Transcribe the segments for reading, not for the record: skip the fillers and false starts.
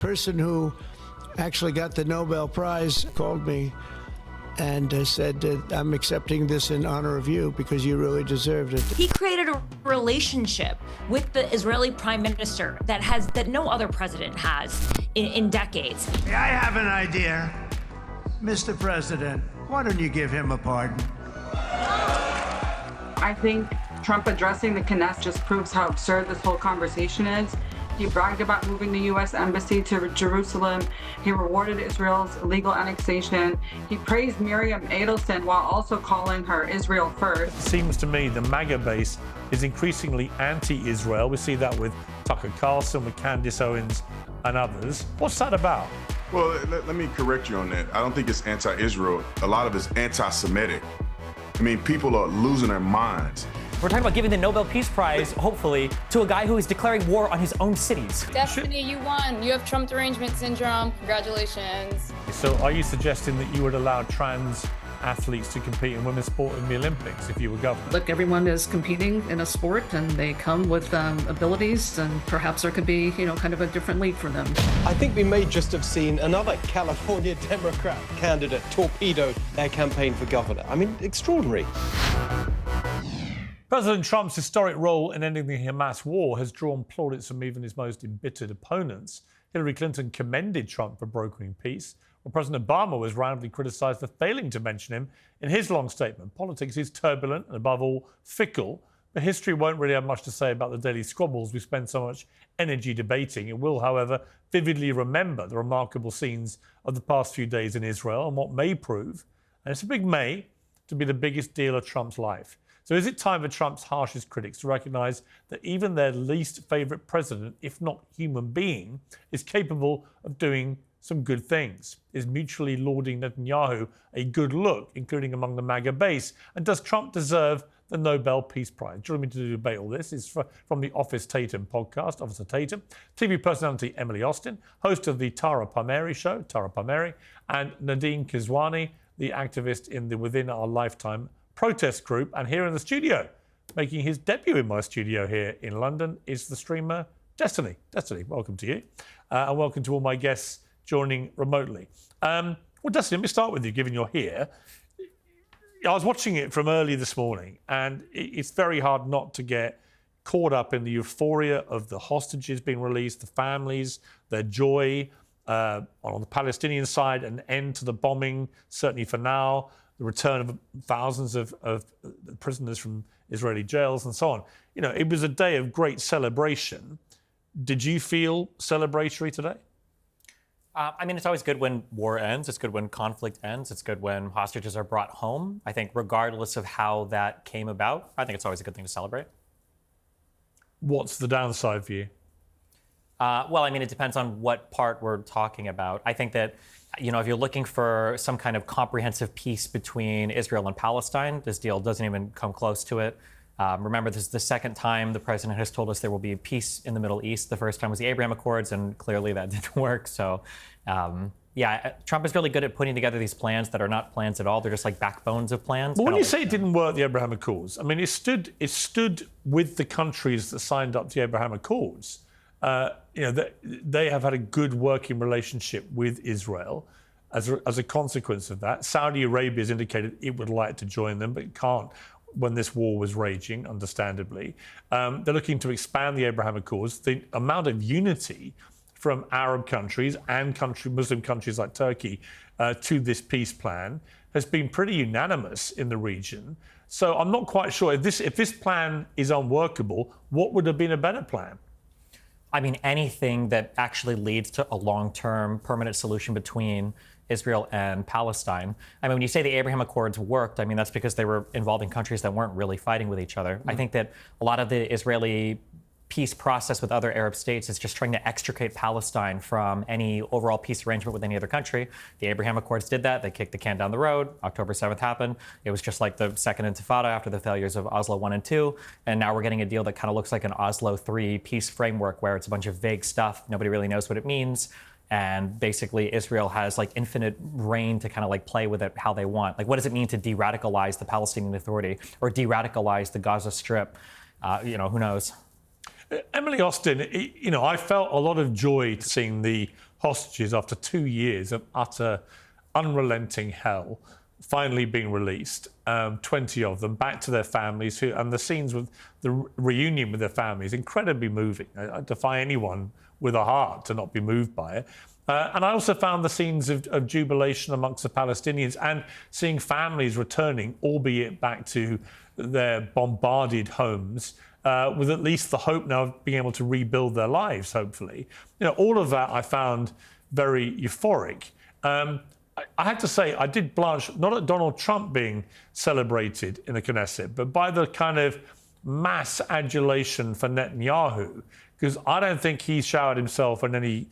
Person who actually got the Nobel Prize called me and said, I'm accepting this in honor of you because you really deserved it. He created a relationship with the Israeli prime minister that no other president has in decades. I have an idea. Mr. President, why don't you give him a pardon? I think Trump addressing the Knesset just proves how absurd this whole conversation is. He bragged about moving the U.S. embassy to Jerusalem. He rewarded Israel's illegal annexation. He praised Miriam Edelson while also calling her Israel first. It seems to me the MAGA base is increasingly anti-Israel. We see that with Tucker Carlson, with Candace Owens and others. What's that about? Well, let me correct you on that. I don't think it's anti-Israel. A lot of it's anti-Semitic. I mean, people are losing their minds. We're talking about giving the Nobel Peace Prize, hopefully, to a guy who is declaring war on his own cities. Stephanie, you won. You have Trump derangement syndrome. Congratulations. So are you suggesting that you would allow trans athletes to compete in women's sport in the Olympics if you were governor? Look, everyone is competing in a sport and they come with abilities, and perhaps there could be, kind of a different league for them. I think we may just have seen another California Democrat candidate torpedo their campaign for governor. I mean, extraordinary. President Trump's historic role in ending the Hamas war has drawn plaudits from even his most embittered opponents. Hillary Clinton commended Trump for brokering peace, while President Obama was roundly criticised for failing to mention him in his long statement. Politics is turbulent and, above all, fickle, but history won't really have much to say about the daily squabbles we spend so much energy debating. It will, however, vividly remember the remarkable scenes of the past few days in Israel and what may prove, and it's a big may, to be the biggest deal of Trump's life. So is it time for Trump's harshest critics to recognise that even their least favourite president, if not human being, is capable of doing some good things? Is mutually lauding Netanyahu a good look, including among the MAGA base? And does Trump deserve the Nobel Peace Prize? Joining me to debate all this is from the Office Tatum podcast, Officer Tatum, TV personality Emily Austin, host of the Tara Palmeri show, Tara Palmeri, and Nerdeen Kiswani, the activist in the Within Our Lifetime protest group. And here in the studio, making his debut in my studio here in London, is the streamer Destiny. Destiny, welcome to you. And welcome to all my guests joining remotely. Well, Destiny, let me start with you, given you're here. I was watching it from early this morning, and it's very hard not to get caught up in the euphoria of the hostages being released, the families, their joy on the Palestinian side, an end to the bombing, certainly for now, the return of thousands of prisoners from Israeli jails and so on. It was a day of great celebration. Did you feel celebratory today? It's always good when war ends. It's good when conflict ends. It's good when hostages are brought home. I think regardless of how that came about, I think it's always a good thing to celebrate. What's the downside for you? It depends on what part we're talking about. I think that, if you're looking for some kind of comprehensive peace between Israel and Palestine, this deal doesn't even come close to it. Remember, this is the second time the president has told us there will be peace in the Middle East. The first time was the Abraham Accords, and clearly that didn't work. So, Trump is really good at putting together these plans that are not plans at all. They're just like backbones of plans. But when you say it didn't work, the Abraham Accords, it stood with the countries that signed up to the Abraham Accords. They have had a good working relationship with Israel as a consequence of that. Saudi Arabia has indicated it would like to join them, but it can't when this war was raging, understandably. They're looking to expand the Abraham Accords. The amount of unity from Arab countries and Muslim countries like Turkey to this peace plan has been pretty unanimous in the region. So I'm not quite sure if this plan is unworkable, what would have been a better plan? Anything that actually leads to a long-term permanent solution between Israel and Palestine. When you say the Abraham Accords worked, that's because they were involving countries that weren't really fighting with each other. I think that a lot of the Israeli peace process with other Arab states is just trying to extricate Palestine from any overall peace arrangement with any other country. The Abraham Accords did that. They kicked the can down the road. October 7th happened. It was just like the second intifada after the failures of Oslo 1 and 2. And now we're getting a deal that kind of looks like an Oslo 3 peace framework where it's a bunch of vague stuff. Nobody really knows what it means. And basically, Israel has infinite reign to kind of play with it how they want. What does it mean to de-radicalize the Palestinian Authority or de-radicalize the Gaza Strip? Who knows? Emily Austin, I felt a lot of joy seeing the hostages after 2 years of utter, unrelenting hell, finally being released, 20 of them, back to their families, and the scenes with the reunion with their families, incredibly moving. I defy anyone with a heart to not be moved by it. And I also found the scenes of jubilation amongst the Palestinians and seeing families returning, albeit back to their bombarded homes, with at least the hope now of being able to rebuild their lives, hopefully. All of that I found very euphoric. I have to say, I did blanch, not at Donald Trump being celebrated in the Knesset, but by the kind of mass adulation for Netanyahu, because I don't think he showered himself in any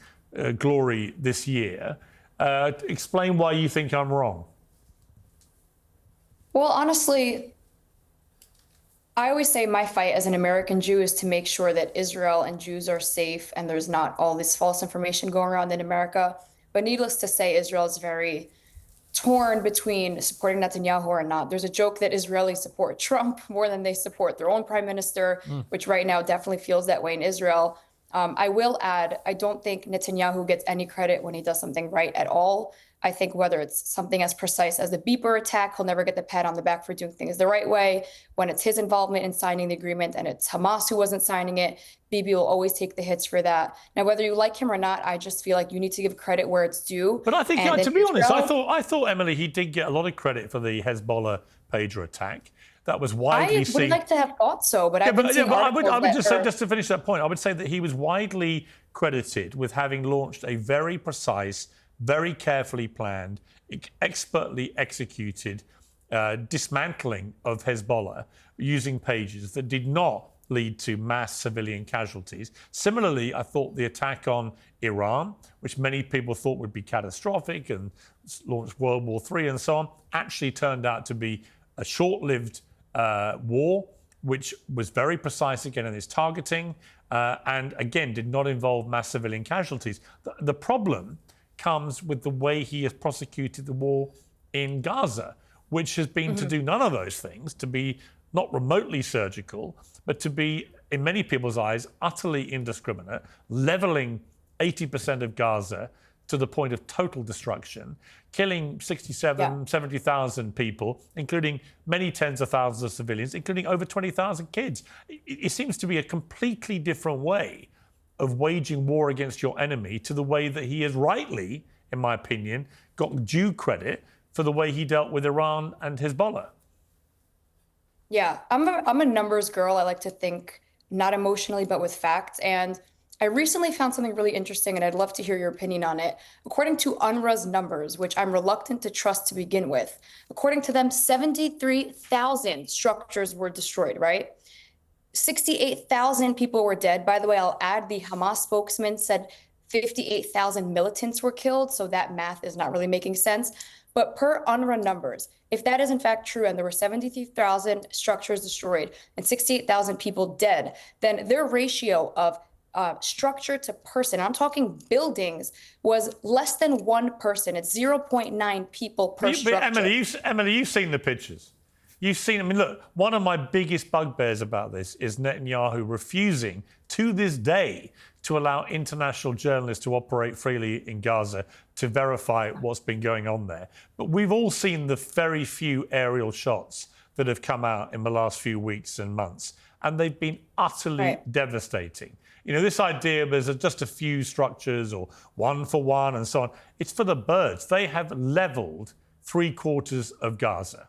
glory this year. Explain why you think I'm wrong. Well, honestly, I always say my fight as an American Jew is to make sure that Israel and Jews are safe and there's not all this false information going around in America. But needless to say, Israel is very torn between supporting Netanyahu or not. There's a joke that Israelis support Trump more than they support their own prime minister, which right now definitely feels that way in Israel. I will add, I don't think Netanyahu gets any credit when he does something right at all. I think whether it's something as precise as the beeper attack, he'll never get the pat on the back for doing things the right way. When it's his involvement in signing the agreement and it's Hamas who wasn't signing it, Bibi will always take the hits for that. Now, whether you like him or not, I just feel like you need to give credit where it's due. But I think, to be honest, I thought, Emily, he did get a lot of credit for the Hezbollah pager attack. That was widely seen. I would like to have thought so, but I would just say, just to finish that point, I would say that he was widely credited with having launched a very precise, very carefully planned, expertly executed dismantling of Hezbollah using pages that did not lead to mass civilian casualties. Similarly, I thought the attack on Iran, which many people thought would be catastrophic and launch World War III and so on, actually turned out to be a short-lived war, which was very precise again in its targeting, and again did not involve mass civilian casualties. The problem comes with the way he has prosecuted the war in Gaza, which has been to do none of those things, to be not remotely surgical, but to be, in many people's eyes, utterly indiscriminate, leveling 80% of Gaza to the point of total destruction, killing 70,000 people, including many tens of thousands of civilians, including over 20,000 kids. It seems to be a completely different way of waging war against your enemy to the way that he has rightly, in my opinion, got due credit for the way he dealt with Iran and Hezbollah. Yeah, I'm a numbers girl. I like to think not emotionally, but with facts. And I recently found something really interesting, and I'd love to hear your opinion on it. According to UNRWA's numbers, which I'm reluctant to trust to begin with, according to them, 73,000 structures were destroyed, right? 68,000 people were dead. By the way, I'll add the Hamas spokesman said 58,000 militants were killed, so that math is not really making sense. But per UNRWA numbers, if that is in fact true and there were 73,000 structures destroyed and 68,000 people dead, then their ratio of structure to person, I'm talking buildings, was less than one person. It's 0.9 people per structure. Emily, you've seen the pictures. You've seen, I mean, look, one of my biggest bugbears about this is Netanyahu refusing to this day to allow international journalists to operate freely in Gaza to verify what's been going on there. But we've all seen the very few aerial shots that have come out in the last few weeks and months, and they've been utterly devastating. You know, this idea there's just a few structures or one for one and so on, it's for the birds. They have leveled 3/4 of Gaza.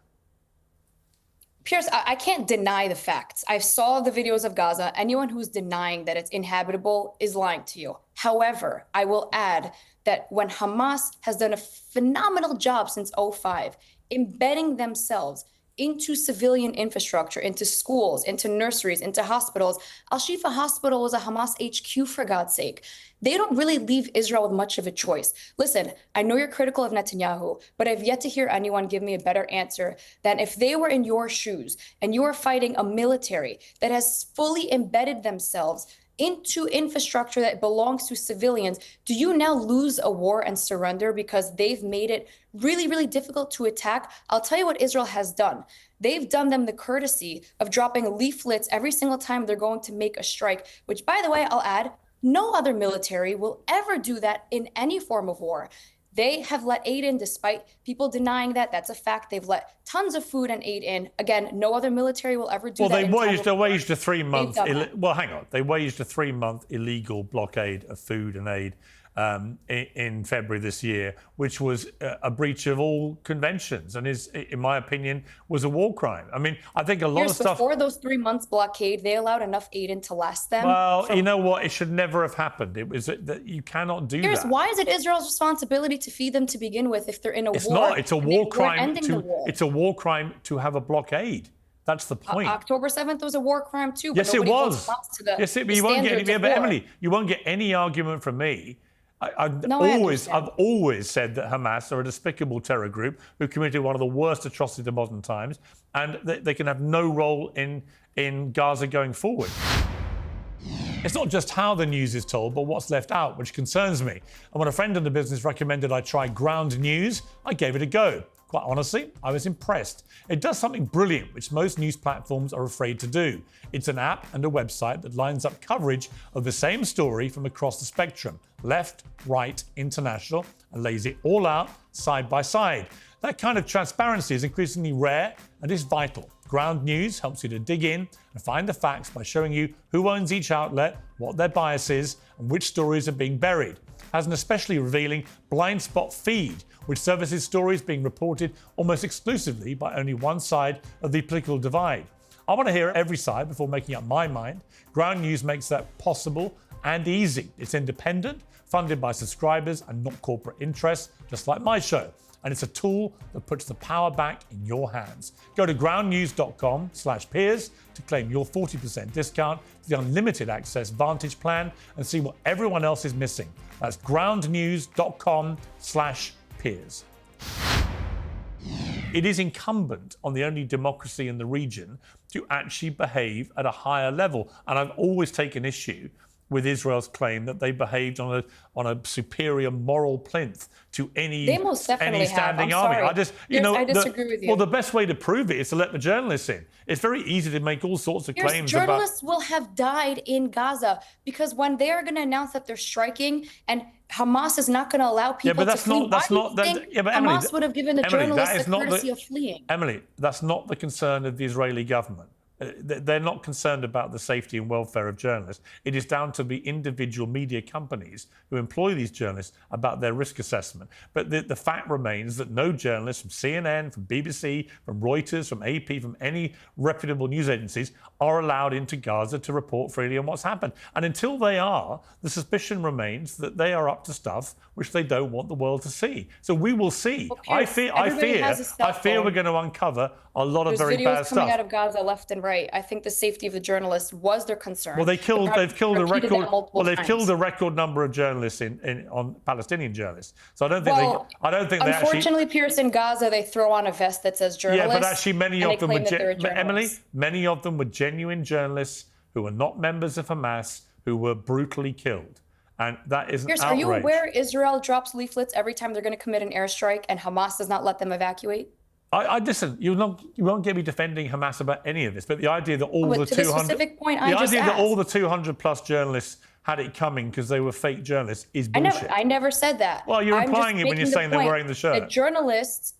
Piers, I can't deny the facts. I saw the videos of Gaza. Anyone who's denying that it's inhabitable is lying to you. However, I will add that when Hamas has done a phenomenal job since 2005, embedding themselves into civilian infrastructure, into schools, into nurseries, into hospitals. Al-Shifa Hospital was a Hamas HQ, for God's sake. They don't really leave Israel with much of a choice. Listen, I know you're critical of Netanyahu, but I've yet to hear anyone give me a better answer than if they were in your shoes and you are fighting a military that has fully embedded themselves into infrastructure that belongs to civilians, do you now lose a war and surrender because they've made it really, really difficult to attack? I'll tell you what Israel has done. They've done them the courtesy of dropping leaflets every single time they're going to make a strike, which, by the way, I'll add, No other military will ever do that in any form of war. They have let aid in despite people denying that. That's a fact. They've let tons of food and aid in. Again, no other military will ever do that. Well, they waged a 3-month. Well, hang on. They waged a 3-month illegal blockade of food and aid in February this year, which was a breach of all conventions and is, in my opinion, was a war crime. I mean, I think a lot of stuff... Before those 3 months blockade, they allowed enough aid in to last them. Well, you know what? It should never have happened. It was that you cannot do that. Why is it Israel's responsibility to feed them to begin with if they're in a war? It's not. It's a war crime. It's a war crime to have a blockade. That's the point. October 7th was a war crime too. Yes, it was. Yes, but you won't get any. But Emily, you won't get any argument from me. I've always said that Hamas are a despicable terror group who committed one of the worst atrocities of modern times, and they can have no role in Gaza going forward. It's not just how the news is told, but what's left out, which concerns me. And when a friend in the business recommended I try Ground News, I gave it a go. Quite honestly, I was impressed. It does something brilliant, which most news platforms are afraid to do. It's an app and a website that lines up coverage of the same story from across the spectrum, left, right, international, and lays it all out side by side. That kind of transparency is increasingly rare and is vital. Ground News helps you to dig in and find the facts by showing you who owns each outlet, what their bias is, and which stories are being buried. Has an especially revealing blind spot feed, which services stories being reported almost exclusively by only one side of the political divide. I want to hear every side before making up my mind. Ground News makes that possible and easy. It's independent, funded by subscribers and not corporate interests, just like my show. And it's a tool that puts the power back in your hands. Go to groundnews.com/peers to claim your 40% discount to the unlimited access Vantage plan and see what everyone else is missing. That's groundnews.com/peers. It is incumbent on the only democracy in the region to actually behave at a higher level. And I've always taken issue with Israel's claim that they behaved on a superior moral plinth to any standing army. I disagree with you. Well, the best way to prove it is to let the journalists in. It's very easy to make all sorts of claims about... Journalists will have died in Gaza because when they are going to announce that they're striking and Hamas is not going to allow people to flee, Hamas would have given the journalists the courtesy of fleeing? Emily, that's not the concern of the Israeli government. They're not concerned about the safety and welfare of journalists. It is down to the individual media companies who employ these journalists about their risk assessment. But the fact remains that no journalists from CNN, from BBC, from Reuters, from AP, from any reputable news agencies are allowed into Gaza to report freely on what's happened. And until they are, the suspicion remains that they are up to stuff which they don't want the world to see. So we will see. Well, Piers, I fear we're going to uncover a lot of very bad stuff. There's videos coming out of Gaza left and right. I think the safety of the journalists was their concern. Well, they've killed a record number of journalists on Palestinian journalists. So I don't think they actually. Unfortunately, Piers, in Gaza, they throw on a vest that says journalists. Yeah, but actually, many of them were genuine journalists who were not members of Hamas who were brutally killed. And that is an outrage. Are you aware Israel drops leaflets every time they're going to commit an airstrike and Hamas does not let them evacuate? I listen. You won't get me defending Hamas about any of this, but the idea that all the 200 plus journalists had it coming because they were fake journalists is bullshit. I never said that. Well, you're implying it when you're saying they're wearing the shirt. The journalists,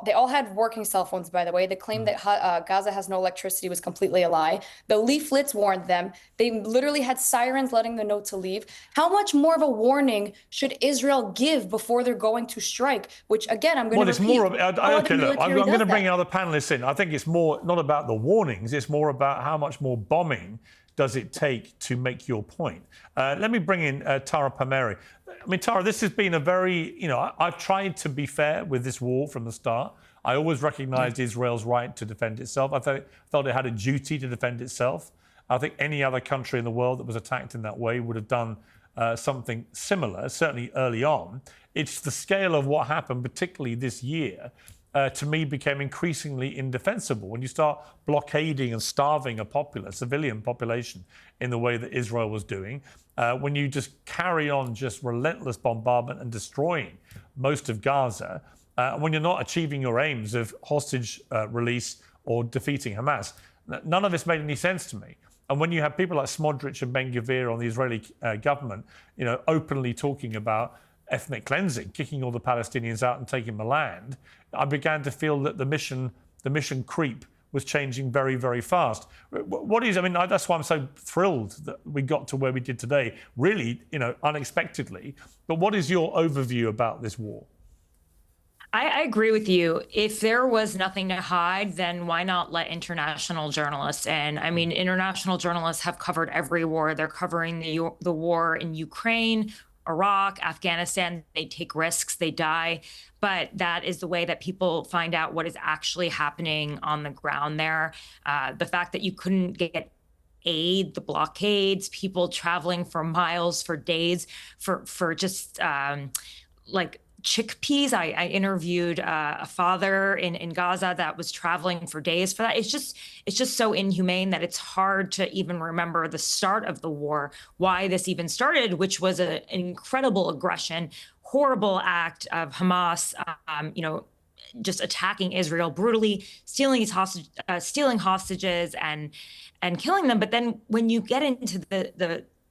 they all had working cell phones, by the way. The claim that Gaza has no electricity was completely a lie. The leaflets warned them. They literally had sirens letting them know to leave. How much more of a warning should Israel give before they're going to strike? Which, again, I'm going to repeat. Well, it's more of... Okay, look, I'm going to bring other panelists in. I think it's more not about the warnings. It's more about how much more bombing does it take to make your point. Let me bring in Tara Palmeri. I mean, Tara, this has been a very, I've tried to be fair with this war from the start. I always recognized Israel's right to defend itself. I felt it had a duty to defend itself. I think any other country in the world that was attacked in that way would have done something similar, certainly early on. It's the scale of what happened, particularly this year, to me became increasingly indefensible. When you start blockading and starving a civilian population in the way that Israel was doing, when you just carry on just relentless bombardment and destroying most of Gaza, when you're not achieving your aims of hostage release or defeating Hamas, none of this made any sense to me. And when you have people like Smodrich and Ben-Gvir on the Israeli government, openly talking about ethnic cleansing, kicking all the Palestinians out and taking the land, I began to feel that the mission creep was changing very, very fast. That's why I'm so thrilled that we got to where we did today, really, unexpectedly. But what is your overview about this war? I agree with you. If there was nothing to hide, then why not let international journalists in? I mean, international journalists have covered every war. They're covering the war in Ukraine, Iraq, Afghanistan. They take risks, they die. But that is the way that people find out what is actually happening on the ground there. The fact that you couldn't get aid, the blockades, people traveling for miles, for days, for just like chickpeas. I interviewed a father in Gaza that was traveling for days for that. It's just so inhumane that it's hard to even remember the start of the war, why this even started, which was an incredible aggression, horrible act of Hamas, just attacking Israel brutally, stealing hostages and killing them. But then when you get into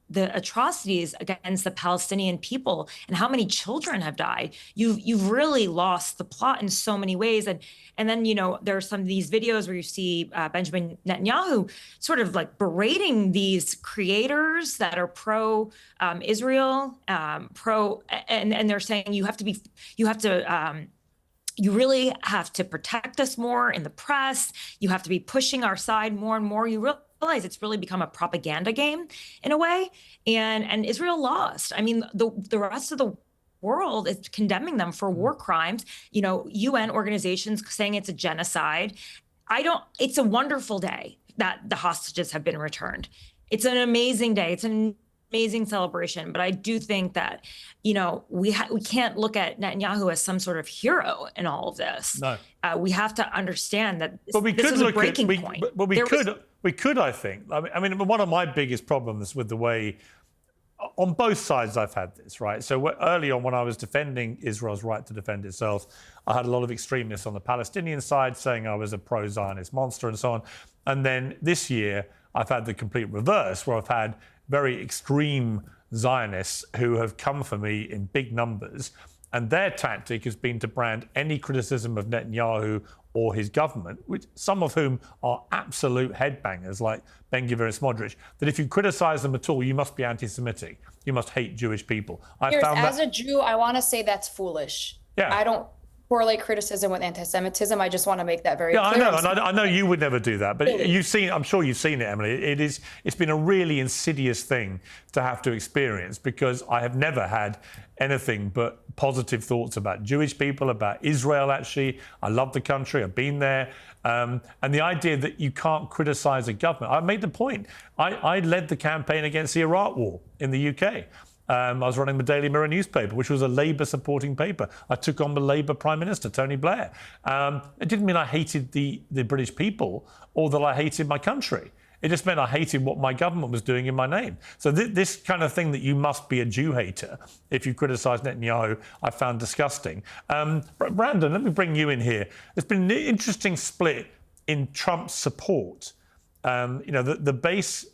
the atrocities against the Palestinian people and how many children have died, you've really lost the plot in so many ways. And then, there are some of these videos where you see Benjamin Netanyahu sort of like berating these creators that are pro-Israel, and they're saying you really have to protect us more in the press. You have to be pushing our side more and more. You realize it's really become a propaganda game in a way, and Israel lost. I mean, the rest of the world is condemning them for war crimes. UN organizations saying it's a genocide. It's a wonderful day that the hostages have been returned. It's an amazing day. It's an amazing celebration. But I do think that, we can't look at Netanyahu as some sort of hero in all of this. No. We have to understand that this is a breaking point. But we could, I think. I mean, one of my biggest problems with the way, on both sides I've had this, right? So early on when I was defending Israel's right to defend itself, I had a lot of extremists on the Palestinian side saying I was a pro-Zionist monster and so on. And then this year, I've had the complete reverse, where I've had very extreme Zionists who have come for me in big numbers. And their tactic has been to brand any criticism of Netanyahu or his government, which some of whom are absolute headbangers like Ben-Gvir and Smodrich, that if you criticize them at all, you must be anti-Semitic. You must hate Jewish people. As a Jew, I want to say that's foolish. Yeah. I don't correlate criticism with anti-Semitism. I just want to make that very clear. Yeah, I know you would never do that, but I'm sure you've seen it, Emily. It's been a really insidious thing to have to experience, because I have never had anything but positive thoughts about Jewish people, about Israel, actually. I love the country. I've been there. And the idea that you can't criticize a government. I made the point. I led the campaign against the Iraq war in the UK. I was running the Daily Mirror newspaper, which was a Labour-supporting paper. I took on the Labour Prime Minister, Tony Blair. It didn't mean I hated the British people or that I hated my country. It just meant I hated what my government was doing in my name. So this kind of thing that you must be a Jew hater if you criticise Netanyahu, I found disgusting. Brandon, let me bring you in here. There's been an interesting split in Trump's support. The base,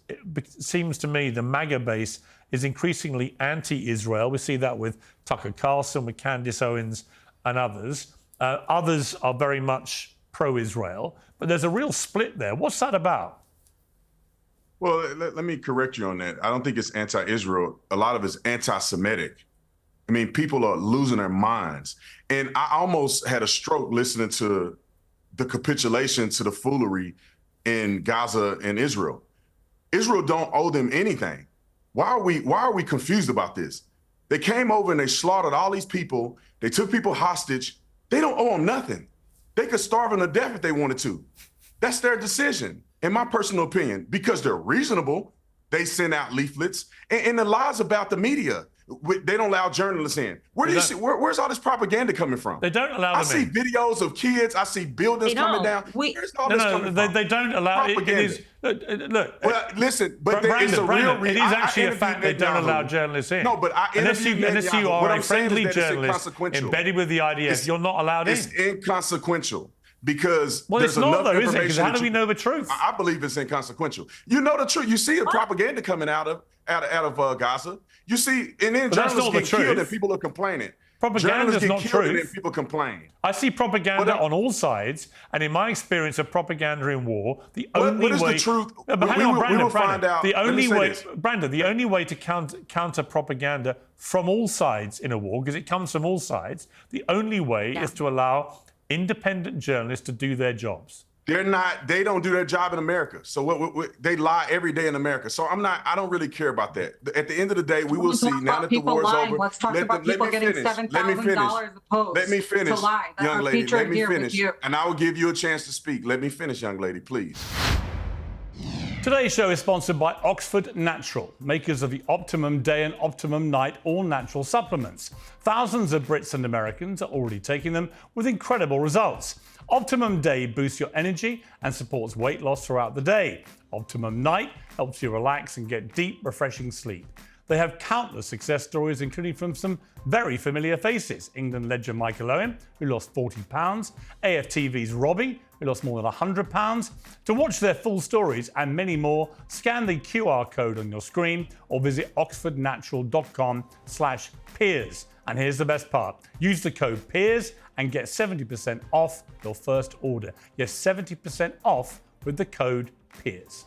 seems to me, the MAGA base is increasingly anti-Israel. We see that with Tucker Carlson, with Candace Owens and others. Others are very much pro-Israel, but there's a real split there. What's that about? Well, let me correct you on that. I don't think it's anti-Israel. A lot of it's anti-Semitic. I mean, people are losing their minds. And I almost had a stroke listening to the capitulation to the foolery in Gaza and Israel. Israel don't owe them anything. Why are we confused about this? They came over and they slaughtered all these people. They took people hostage. They don't owe them nothing. They could starve them to death if they wanted to. That's their decision, in my personal opinion, because they're reasonable. They send out leaflets and the lies about the media. They don't allow journalists in. Where's all this propaganda coming from? They don't allow them in. I see videos of kids. I see buildings coming down. Where's all this coming from? They don't allow propaganda. Look. Well, listen, but Brandon, it's a real reason. It is actually a fact they don't allow journalists in. No, but unless you are a friendly journalist embedded with the IDF, you're not allowed in. It's inconsequential. because Well, there's it's not enough though, is it? Because information how that do we you- know the truth? I believe it's inconsequential. You know the truth. You see the propaganda coming out of Gaza. You see, and then But that's journalists not the get killed truth. and people are complaining. Propaganda is Journalists not get killed and truth. then people complain. I see propaganda But, on all sides, and in my experience of propaganda in war, the What only is way... the truth? No, but We hang on, will Brandon, find out. The Let me only say way, this. Brandon, the only way to counter propaganda from all sides in a war, because it comes from all sides, the only way is to allow independent journalists to do their jobs. They don't do their job in America. So they lie every day in America. So I don't really care about that. At the end of the day, we will see now that the war is over. Let's talk about people getting $7,000 a post. Let me finish, to lie. That young are lady. featured Let me here with finish. you. And I will give you a chance to speak. Let me finish, young lady, please. Today's show is sponsored by Oxford Natural, makers of the Optimum Day and Optimum Night all-natural supplements. Thousands of Brits and Americans are already taking them with incredible results. Optimum Day boosts your energy and supports weight loss throughout the day. Optimum Night helps you relax and get deep, refreshing sleep. They have countless success stories, including from some very familiar faces. England legend Michael Owen, who lost 40 pounds, AFTV's Robbie, who lost more than 100 pounds. To watch their full stories and many more, scan the QR code on your screen or visit oxfordnatural.com/peers. And here's the best part. Use the code PEERS and get 70% off your first order. Yes, 70% off with the code PEERS.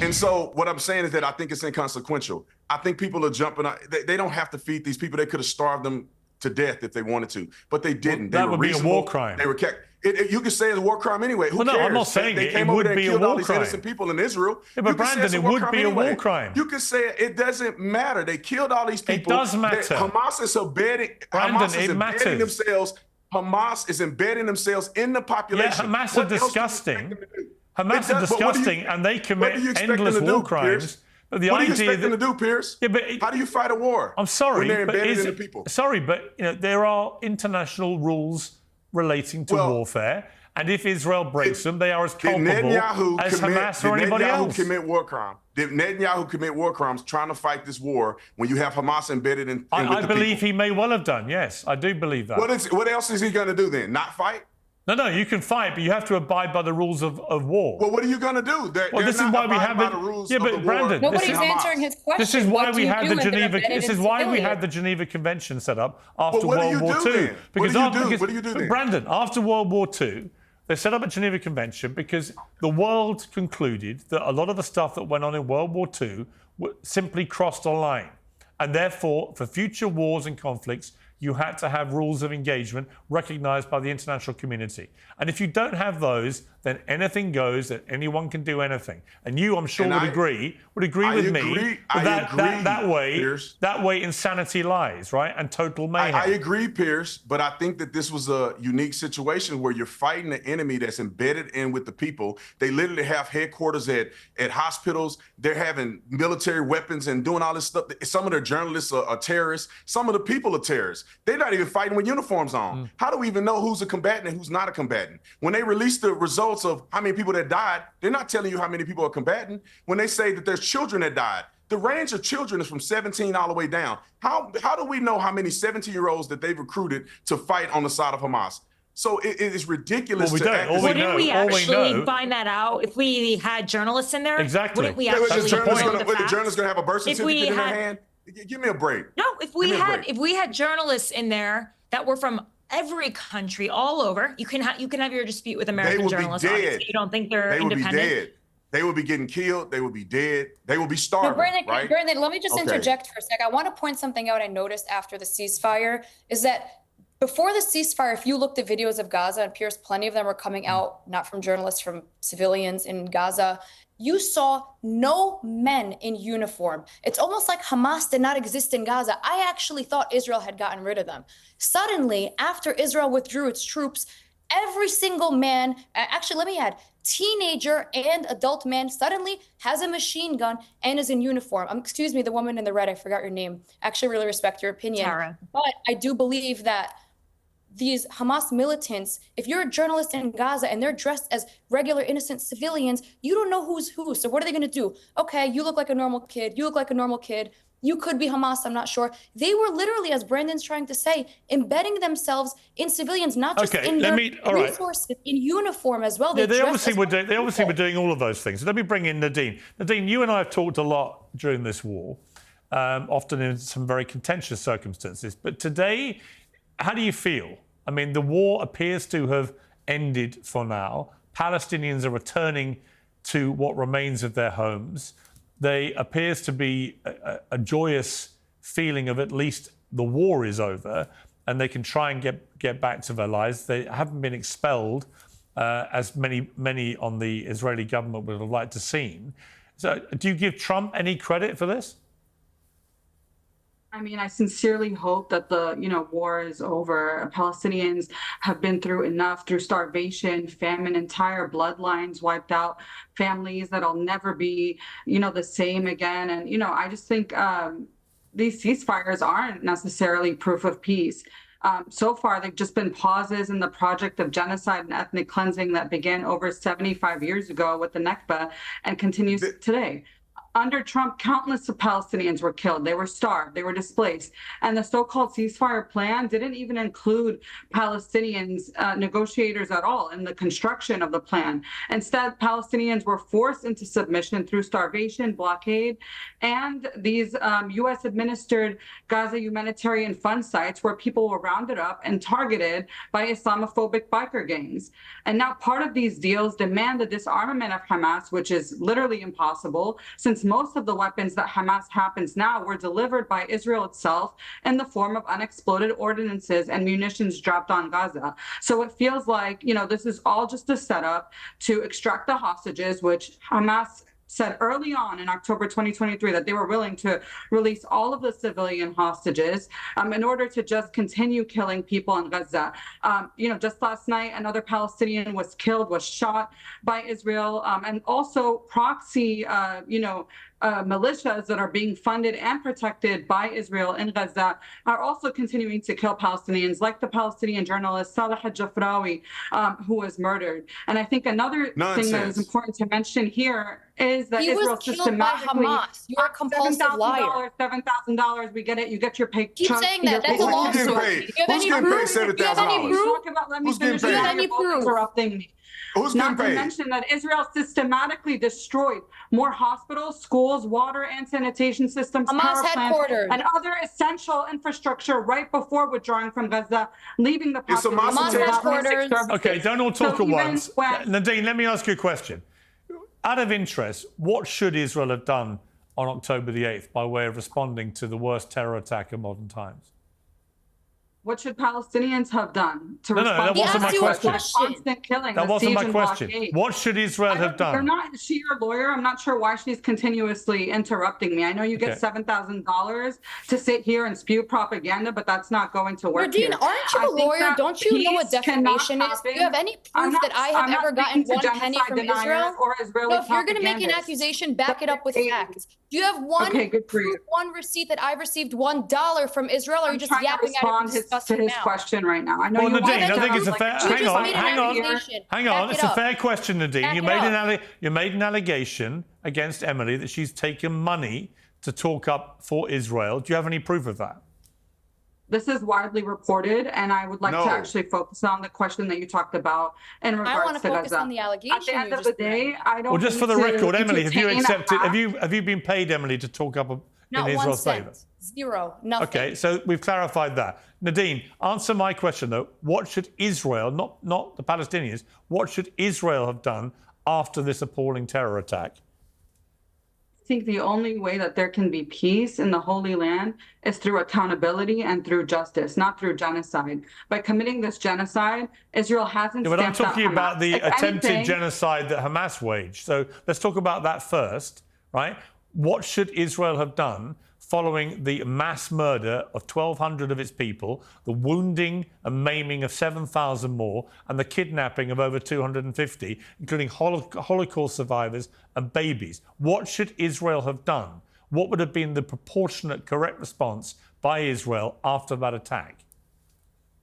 And so what I'm saying is that I think it's inconsequential. I think people are jumping out. They don't have to feed these people. They could have starved them to death if they wanted to, but they didn't. Well, that they were would be a reasonable. war crime. They were you could say it's a war crime anyway. Who Well, no, cares? I'm not saying they it. came It over would there be and a killed all war these crime. innocent people in Israel. Yeah, but You could say Brandon, it's it war would crime be a war anyway. crime. You could say it doesn't matter. They killed all these people. It does matter. Hamas is embedding. Brandon, Hamas is it embedding matters. themselves. Hamas is embedding themselves in the Yeah, population. Hamas are What else do you disgusting. expect them to do? Hamas It are does, but what do disgusting, and they what commit do you expect endless them to war do, crimes. Piers? But the What do you idea expect them to do, Piers? Yeah, but how do you fight a war? I'm sorry, when they're but embedded in the people. Sorry, but there are international rules relating to warfare, and if Israel breaks them, they are as culpable as Hamas or anybody else. Commit war crime? Did Netanyahu commit war crimes trying to fight this war when you have Hamas embedded in? I believe he may well have done. Yes, I do believe that. What else is he going to do then? Not fight? No, you can fight, but you have to abide by the rules of war. Well, what are you going to do? Well, this is why we have the rules yeah, of but the war. Brandon, Nobody's answering his question. This is why What we do you had do the when they're Geneva. embedded This in is why we civilians? had the Geneva Convention set up after what do World you War do II. then? What do you do then? Brandon, after World War II, they set up a Geneva Convention because the world concluded that a lot of the stuff that went on in World War II simply crossed a line, and therefore, for future wars and conflicts, you had to have rules of engagement recognized by the international community. And if you don't have those, then anything goes and anyone can do anything. And you, I'm sure, would agree with me that way insanity lies, right? And total mayhem. I agree, Pierce, but I think that this was a unique situation where you're fighting an enemy that's embedded in with the people. They literally have headquarters at hospitals. They're having military weapons and doing all this stuff. Some of their journalists are terrorists. Some of the people are terrorists. They're not even fighting with uniforms on. How do we even know who's a combatant and who's not a combatant? When they release the results of how many people that died, they're not telling you how many people are combatant. When they say that there's children that died, the range of children is from 17 all the way down. How do we know how many 17-year-olds that they've recruited to fight on the side of Hamas? So it is ridiculous. Well, we don't. Wouldn't we actually find that out if we had journalists in there? Exactly. Wouldn't we actually the journalists going to have a birth certificate in their hand? Give me a break. No, if we had journalists in there that were from every country all over, you can have your dispute with American journalists. They would be dead. You don't think they're They would independent? be dead. They would be getting killed. They would be dead. They would be starving. But Brandon, let me just interject for a sec. I want to point something out I noticed after the ceasefire is that before the ceasefire, if you looked at videos of Gaza, and Piers, plenty of them were coming out, not from journalists, from civilians in Gaza, you saw no men in uniform. It's almost like Hamas did not exist in Gaza. I actually thought Israel had gotten rid of them. Suddenly, after Israel withdrew its troops, every single man, actually, let me add, teenager and adult man suddenly has a machine gun and is in uniform. Excuse me, the woman in the red, I forgot your name. Actually, really respect your opinion. Tara. But I do believe that these Hamas militants, if you're a journalist in Gaza and they're dressed as regular innocent civilians, you don't know who's who. So what are they going to do? Okay, you look like a normal kid. You look like a normal kid. You could be Hamas, I'm not sure. They were literally, as Brandon's trying to say, embedding themselves in civilians, not just in their resources, in uniform as well. Yeah, they obviously were doing all of those things. So let me bring in Nerdeen. Nerdeen, you and I have talked a lot during this war, often in some very contentious circumstances. But today, how do you feel? I mean, the war appears to have ended for now. Palestinians are returning to what remains of their homes. There appears to be a joyous feeling of at least the war is over and they can try and get back to their lives. They haven't been expelled, as many on the Israeli government would have liked to seen. So do you give Trump any credit for this? I mean, I sincerely hope that the, war is over. Palestinians have been through enough, through starvation, famine, entire bloodlines wiped out, families that'll never be, the same again. And, I just think these ceasefires aren't necessarily proof of peace. So far, they've just been pauses in the project of genocide and ethnic cleansing that began over 75 years ago with the Nakba and continues today. Under Trump, countless of Palestinians were killed. They were starved. They were displaced. And the so-called ceasefire plan didn't even include Palestinians, negotiators at all in the construction of the plan. Instead, Palestinians were forced into submission through starvation, blockade, and these U.S.-administered Gaza humanitarian fund sites where people were rounded up and targeted by Islamophobic biker gangs. And now part of these deals demand the disarmament of Hamas, which is literally impossible, since most of the weapons that Hamas happens now were delivered by Israel itself in the form of unexploded ordinances and munitions dropped on Gaza. So it feels like, this is all just a setup to extract the hostages, which Hamas said early on in October 2023 that they were willing to release all of the civilian hostages in order to just continue killing people in Gaza. Just last night, another Palestinian was killed, was shot by Israel, and also proxy, militias that are being funded and protected by Israel in Gaza are also continuing to kill Palestinians, like the Palestinian journalist Saleh al-Jafrawi, who was murdered. And I think another thing that is important to mention here is that Israel systematically, Hamas. You're a compulsive liar. $7,000, we get it. You get your pay. Keep saying that. That's a long story. Do you have any proof? Do you have any proof? Who's getting paid? Do you have any proof? Interrupting me. Who's getting paid? Not to mention that Israel systematically destroyed more hospitals, schools, water and sanitation systems, power plants, and other essential infrastructure right before withdrawing from Gaza, leaving the population. Hamas headquarters. Okay, don't all talk at once. Nerdeen, let me ask you a question. Out of interest, what should Israel have done on October the 8th by way of responding to the worst terror attack of modern times? What should Palestinians have done to respond? No, that wasn't my question. Constant killing, that wasn't my question. What should Israel have done? Is she your lawyer? I'm not sure why she's continuously interrupting me. I know you get $7,000 to sit here and spew propaganda, but that's not going to work. Nerdeen, aren't you a lawyer? Don't you know what defamation is? Do you have any proof that I have ever gotten one penny from Israel? No, if you're going to make an accusation, back it up with facts. Do you have one proof, one receipt that I received $1 from Israel, or are you just yapping out of to his question right now? I know Nerdeen, I think it's a fair. Hang on. It's a fair question, Nerdeen. You made an allegation against Emily that she's taken money to talk up for Israel. Do you have any proof of that? This is widely reported, and I would like to actually focus on the question that you talked about in regards to Gaza. I want to focus on the allegation. At the end of the day, I don't. Well, just for the record, Emily, have you accepted? Have you been paid, Emily, to talk up in Israel's favour? Zero. Nothing. Okay, so we've clarified that. Nerdeen, answer my question though. What should Israel, not the Palestinians, what should Israel have done after this appalling terror attack? I think the only way that there can be peace in the Holy Land is through accountability and through justice, not through genocide. By committing this genocide, Israel hasn't. Yeah, but I'm talking about the attempted genocide that Hamas waged. So let's talk about that first, right? What should Israel have done following the mass murder of 1,200 of its people, the wounding and maiming of 7,000 more, and the kidnapping of over 250, including Holocaust survivors and babies? What should Israel have done? What would have been the proportionate correct response by Israel after that attack?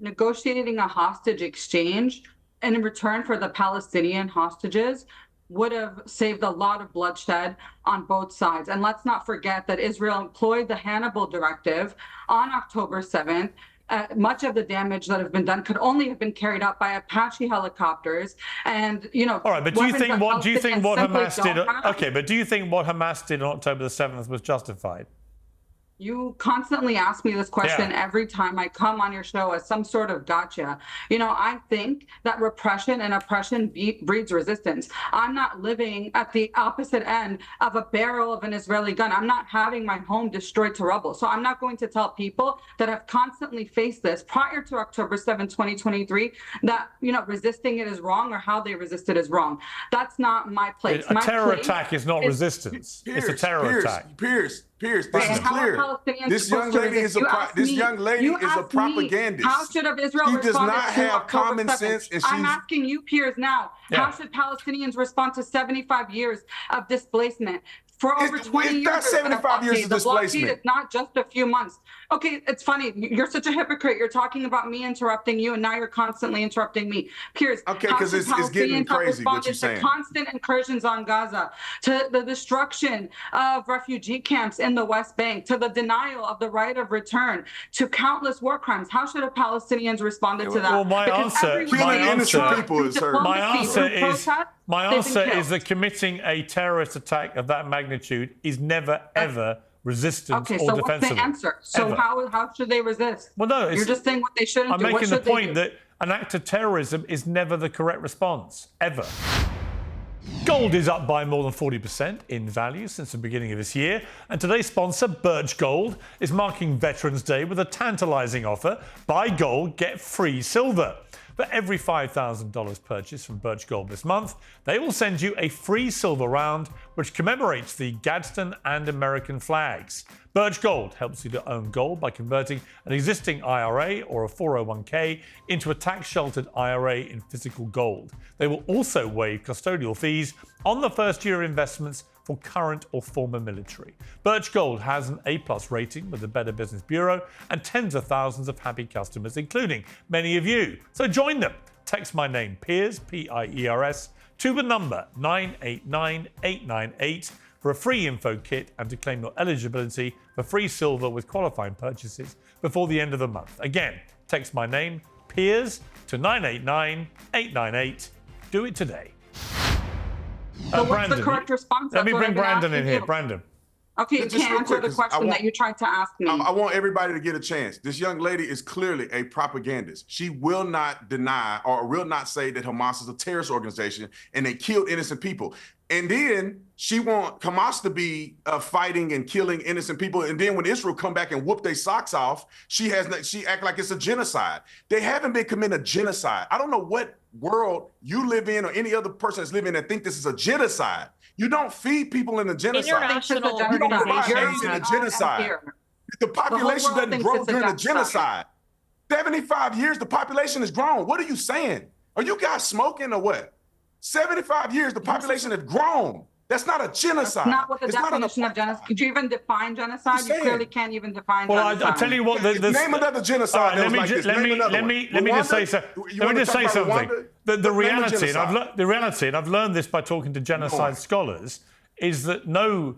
Negotiating a hostage exchange, and in return for the Palestinian hostages, would have saved a lot of bloodshed on both sides. And let's not forget that Israel employed the Hannibal Directive on October 7th. Much of the damage that has been done could only have been carried out by Apache helicopters, and All right, but do you think what Hamas did? Okay, but do you think what Hamas did on October the 7th was justified? You constantly ask me this question every time I come on your show as some sort of gotcha. I think that repression and oppression breeds resistance. I'm not living at the opposite end of a barrel of an Israeli gun. I'm not having my home destroyed to rubble. So I'm not going to tell people that have constantly faced this prior to October 7, 2023, that, resisting it is wrong or how they resisted is wrong. That's not my place. A terror attack is not resistance. It's a terror attack. Pierce, this is clear. This young lady is a propagandist. How should Israel she does not have common sense. And I'm asking you, Piers, now. How should Palestinians respond to 75 years of displacement? For over 20 years. That's 75 years of displacement. The blockade is not just a few months. Okay, it's funny. You're such a hypocrite. You're talking about me interrupting you, and now you're constantly interrupting me. Piers, okay, because it's getting crazy what you're saying. To constant incursions on Gaza, to the destruction of refugee camps in the West Bank, to the denial of the right of return, to countless war crimes. How should Palestinians respond to that? Well, my answer is that committing a terrorist attack of that magnitude is never, ever resistance or defensible. What's the answer? So how should they resist? Well, no, you're just saying what they shouldn't do. I'm making the point that an act of terrorism is never the correct response, ever. Gold is up by more than 40% in value since the beginning of this year, and today's sponsor, Birch Gold, is marking Veterans Day with a tantalizing offer: buy gold, get free silver. For every $5,000 purchase from Birch Gold this month, they will send you a free silver round which commemorates the Gadsden and American flags. Birch Gold helps you to own gold by converting an existing IRA or a 401k into a tax-sheltered IRA in physical gold. They will also waive custodial fees on the first year investments for current or former military. Birch Gold has an A+ rating with the Better Business Bureau and tens of thousands of happy customers, including many of you. So join them. Text my name, Piers, P-I-E-R-S, to the number 989898 for a free info kit and to claim your eligibility for free silver with qualifying purchases before the end of the month. Again, text my name, Piers, to 989898. Do it today. So what's the correct response? Let me bring Brandon in here. Brandon. Okay, you can't answer the question that you tried to ask me. I want everybody to get a chance. This young lady is clearly a propagandist. She will not deny or will not say that Hamas is a terrorist organization and they killed innocent people. And then she wants Hamas to be fighting and killing innocent people. And then when Israel come back and whoop their socks off, she act like it's a genocide. They haven't been committing a genocide. I don't know what world you live in or any other person that's living in that think this is a genocide. You don't feed people in a genocide. International you don't buy AIDS in a genocide. The population doesn't grow during a genocide. 75 years, the population has grown. What are you saying? Are you guys smoking or what? 75 years, the population has grown. That's not a genocide. That's not what the definition of genocide. Could you even define genocide? You clearly can't even define genocide. Well, I tell you what. Name another genocide. Let me just say something. The reality, and I've learned this by talking to genocide scholars, is that no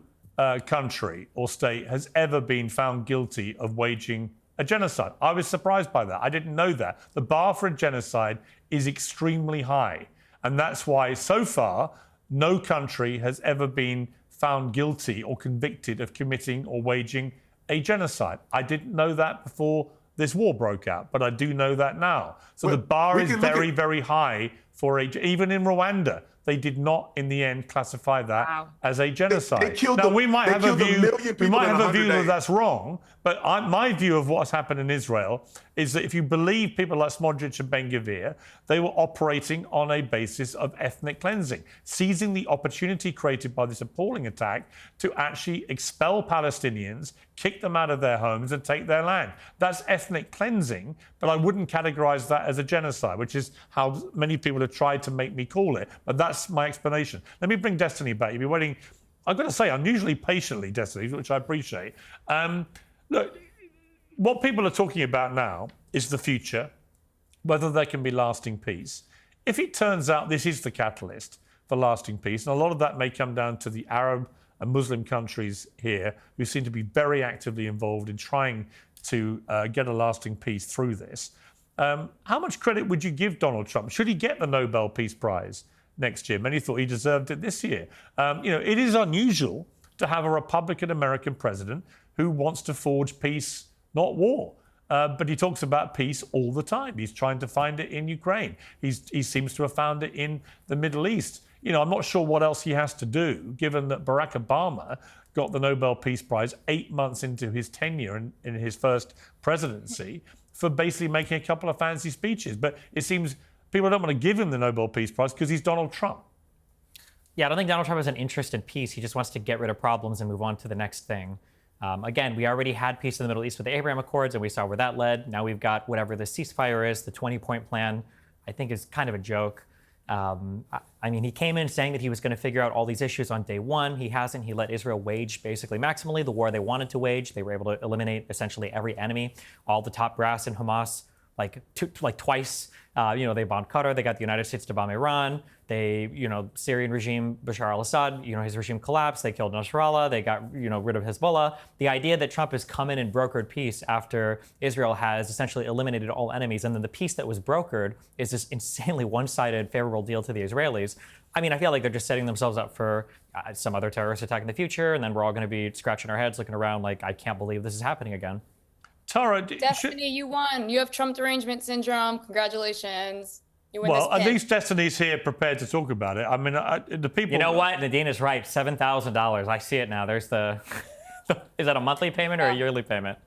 country or state has ever been found guilty of waging a genocide. I was surprised by that. I didn't know that. The bar for a genocide is extremely high. And that's why, so far, no country has ever been found guilty or convicted of committing or waging a genocide. I didn't know that before this war broke out, but I do know that now. So the bar is very, very high for even in Rwanda. They did not, in the end, classify that as a genocide. We might have a view that that's wrong, but my view of what's happened in Israel is that if you believe people like Smodrich and Ben-Gvir, they were operating on a basis of ethnic cleansing, seizing the opportunity created by this appalling attack to actually expel Palestinians, kick them out of their homes and take their land. That's ethnic cleansing, but I wouldn't categorize that as a genocide, which is how many people have tried to make me call it. But that's my explanation. Let me bring Destiny back. You've been waiting, I've got to say, unusually patiently, Destiny, which I appreciate. Look, what people are talking about now is the future, whether there can be lasting peace. If it turns out this is the catalyst for lasting peace. And a lot of that may come down to the Arab and Muslim countries here who seem to be very actively involved in trying to get a lasting peace through this. How much credit would you give Donald Trump? Should he get the Nobel Peace Prize next year? Many thought he deserved it this year. It is unusual to have a Republican American president who wants to forge peace, not war. But he talks about peace all the time. He's trying to find it in Ukraine. He seems to have found it in the Middle East. I'm not sure what else he has to do, given that Barack Obama got the Nobel Peace Prize 8 months into his tenure in his first presidency for basically making a couple of fancy speeches. But it seems people don't want to give him the Nobel Peace Prize because he's Donald Trump. Yeah, I don't think Donald Trump has an interest in peace. He just wants to get rid of problems and move on to the next thing. Again, we already had peace in the Middle East with the Abraham Accords, and we saw where that led. Now we've got whatever the ceasefire is, the 20-point plan, I think is kind of a joke. He came in saying that he was going to figure out all these issues on day one. He hasn't. He let Israel wage basically maximally the war they wanted to wage. They were able to eliminate essentially every enemy, all the top brass in Hamas, twice. They bombed Qatar. They got the United States to bomb Iran. They, Syrian regime, Bashar al-Assad, his regime collapsed. They killed Nasrallah. They got, rid of Hezbollah. The idea that Trump has come in and brokered peace after Israel has essentially eliminated all enemies, and then the peace that was brokered is this insanely one-sided favorable deal to the Israelis. I feel like they're just setting themselves up for some other terrorist attack in the future, and then we're all going to be scratching our heads, looking around like, I can't believe this is happening again. Tara, Destiny, you won. You have Trump derangement syndrome. Congratulations. You win well, this at pin. least Destiny's here prepared to talk about it. The people... You know what? Nadine is right. $7,000. I see it now. There's the... Is that a monthly payment or a yearly payment?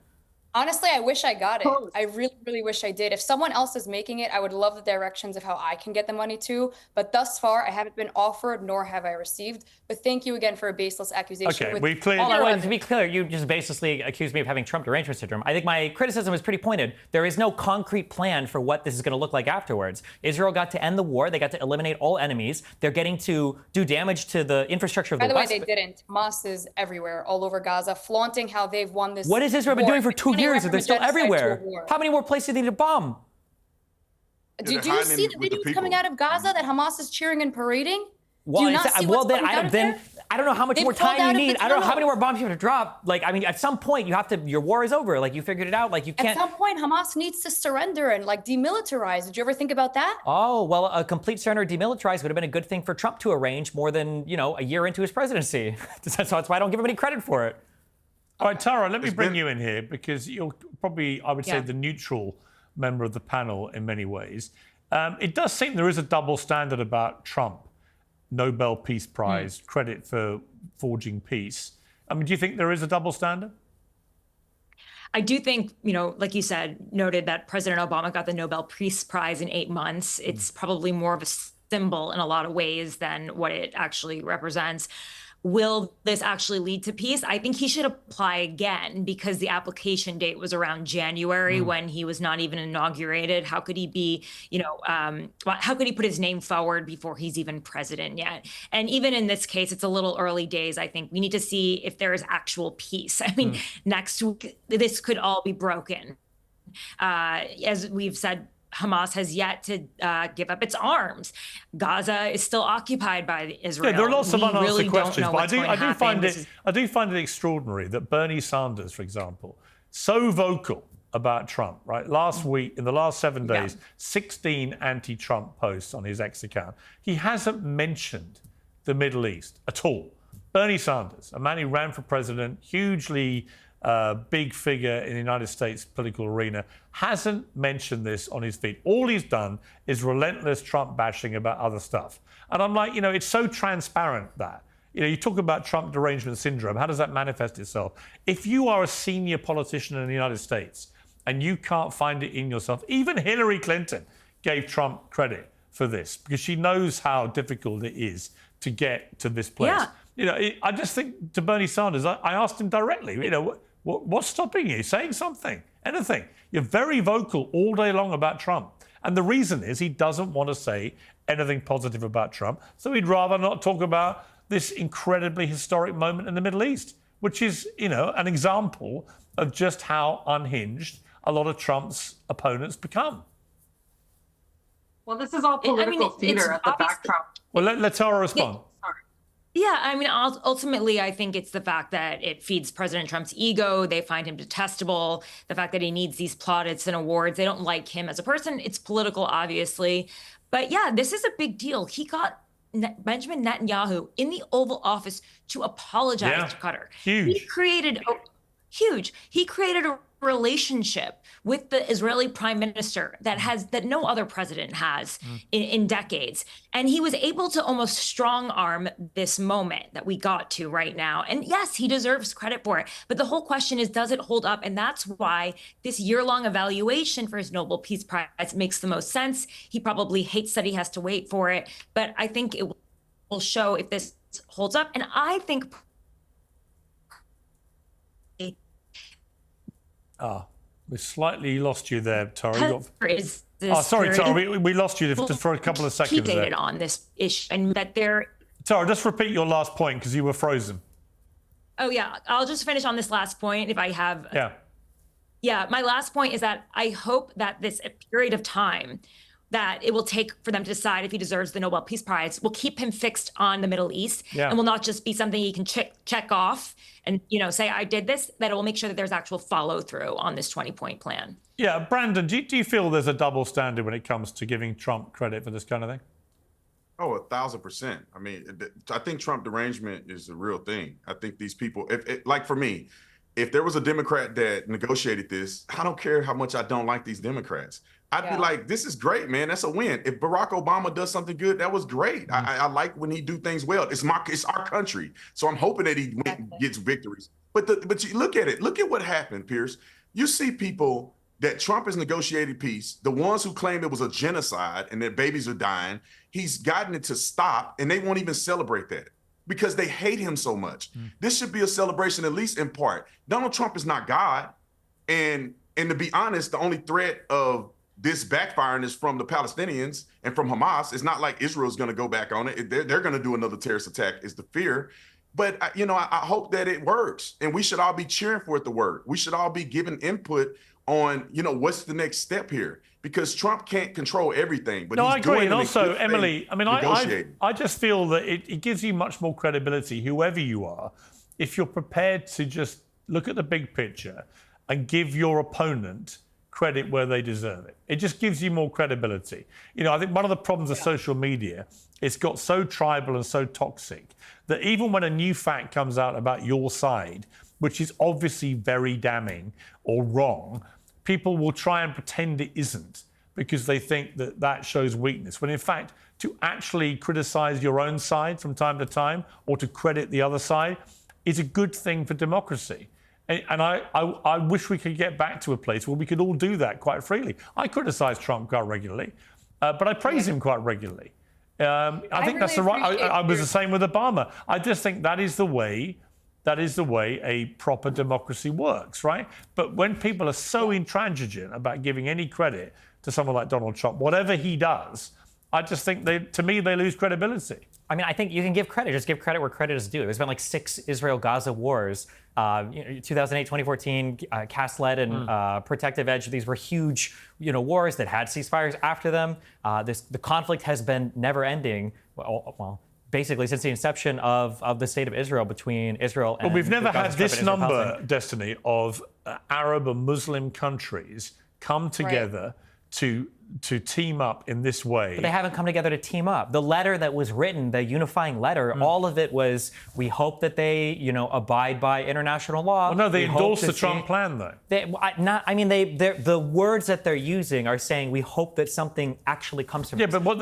Honestly, I wish I got it. I really, really wish I did. If someone else is making it, I would love the directions of how I can get the money too. But thus far, I haven't been offered, nor have I received. But thank you again for a baseless accusation. Okay, we've cleared... To be clear, you just basically accused me of having Trump derangement syndrome. I think my criticism is pretty pointed. There is no concrete plan for what this is going to look like afterwards. Israel got to end the war. They got to eliminate all enemies. They're getting to do damage to the infrastructure of the West. By the way, they didn't. Hamas is everywhere, all over Gaza, flaunting how they've won this. What has Israel been doing for 2 years if they're still everywhere? How many more places do they need to bomb? Do you see the videos coming out of Gaza that Hamas is cheering and parading? Well, do you not see what's coming out of there? I don't know how much more time you need. I don't know how many more bombs you have to drop. At some point, you have to. Your war is over. You figured it out. You can't. At some point, Hamas needs to surrender and demilitarize. Did you ever think about that? Oh well, a complete surrender, demilitarized would have been a good thing for Trump to arrange more than a year into his presidency. So that's why I don't give him any credit for it. All right, Tara, let me bring you in here because you're probably, I would say, the neutral member of the panel in many ways. It does seem there is a double standard about Trump. Nobel Peace Prize, credit for forging peace. Do you think there is a double standard? I do think, like you said, noted that President Obama got the Nobel Peace Prize in 8 months. It's probably more of a symbol in a lot of ways than what it actually represents. Will this actually lead to peace? I think he should apply again because the application date was around January when he was not even inaugurated. How could he be, how could he put his name forward before he's even president yet? And even in this case, it's a little early days. I think we need to see if there is actual peace. Next week, this could all be broken. As we've said, Hamas has yet to give up its arms. Gaza is still occupied by Israel. Yeah, there are lots of unanswered questions, but I do find it extraordinary that Bernie Sanders, for example, so vocal about Trump, right? Last week, in the last 7 days, 16 anti-Trump posts on his X account. He hasn't mentioned the Middle East at all. Bernie Sanders, a man who ran for president, hugely big figure in the United States political arena, hasn't mentioned this on his feed. All he's done is relentless Trump bashing about other stuff. And I'm like, it's so transparent that. You talk about Trump derangement syndrome. How does that manifest itself? If you are a senior politician in the United States and you can't find it in yourself, even Hillary Clinton gave Trump credit for this because she knows how difficult it is to get to this place. Yeah. I just think to Bernie Sanders, I asked him directly, what's stopping you saying something, anything? You're very vocal all day long about Trump. And the reason is he doesn't want to say anything positive about Trump. So he'd rather not talk about this incredibly historic moment in the Middle East, which is, an example of just how unhinged a lot of Trump's opponents become. Well, this is all political theater at the backdrop. Well, let Tara respond. Yeah, I mean, ultimately, I think it's the fact that it feeds President Trump's ego. They find him detestable. The fact that he needs these plaudits and awards. They don't like him as a person. It's political, obviously. But yeah, this is a big deal. He got Benjamin Netanyahu in the Oval Office to apologize to Qatar. Huge. He created a relationship with the Israeli prime minister that no other president has in decades. And he was able to almost strong arm this moment that we got to right now. And yes, he deserves credit for it. But the whole question is, does it hold up? And that's why this year-long evaluation for his Nobel Peace Prize makes the most sense. He probably hates that he has to wait for it. But I think it will show if this holds up. And I think we slightly lost you there, Tara. Sorry, Tara, we lost you just for a couple of seconds there. On this issue, and that they're... Tara, just repeat your last point because you were frozen. Oh, yeah. I'll just finish on this last point if I have... Yeah, my last point is that I hope that this period of time that it will take for them to decide if he deserves the Nobel Peace Prize will keep him fixed on the Middle East and will not just be something he can check off and, say, I did this, that it will make sure that there's actual follow through on this 20-point plan. Yeah, Brandon, do you feel there's a double standard when it comes to giving Trump credit for this kind of thing? Oh, 1,000%. I mean, I think Trump derangement is a real thing. I think these people, like for me, if there was a Democrat that negotiated this, I don't care how much I don't like these Democrats. I'd be like, this is great, man. That's a win. If Barack Obama does something good, that was great. I like when he do things well. It's our country. So I'm hoping that he gets victories. But you look at it. Look at what happened, Piers. You see people that Trump has negotiated peace, the ones who claim it was a genocide and that babies are dying, he's gotten it to stop, and they won't even celebrate that because they hate him so much. This should be a celebration, at least in part. Donald Trump is not God. And to be honest, the only threat of this backfiring is from the Palestinians and from Hamas. It's not like Israel's going to go back on it. They're going to do another terrorist attack is the fear. But, I hope that it works. And we should all be cheering for it to work. We should all be giving input on, what's the next step here? Because Trump can't control everything. But I agree. And also, Emily, I mean, I just feel that it gives you much more credibility, whoever you are, if you're prepared to just look at the big picture and give your opponent credit where they deserve it. It just gives you more credibility. I think one of the problems of social media, it's got so tribal and so toxic that even when a new fact comes out about your side, which is obviously very damning or wrong, people will try and pretend it isn't because they think that shows weakness. When in fact, to actually criticize your own side from time to time or to credit the other side is a good thing for democracy. And I wish we could get back to a place where we could all do that quite freely. I criticize Trump quite regularly, but I praise him quite regularly. I think that's the right. I was the same with Obama. I just think that is the way a proper democracy works, right? But when people are so intransigent about giving any credit to someone like Donald Trump, whatever he does, I just think to me they lose credibility. I mean, I think you can give credit. Just give credit where credit is due. There's been like 6 Israel-Gaza wars. 2008, 2014, Cast-led and Protective Edge. These were huge, wars that had ceasefires after them. The conflict has been never-ending. Well, basically since the inception of the state of Israel between Israel and. Well, we've never had this number, Destiny, of Arab and Muslim countries come together to team up in this way. But they haven't come together to team up. The letter that was written, the unifying letter, all of it was, we hope that they, abide by international law. Well, no, they endorsed the Trump plan, though. The words that they're using are saying, we hope that something actually comes from this. But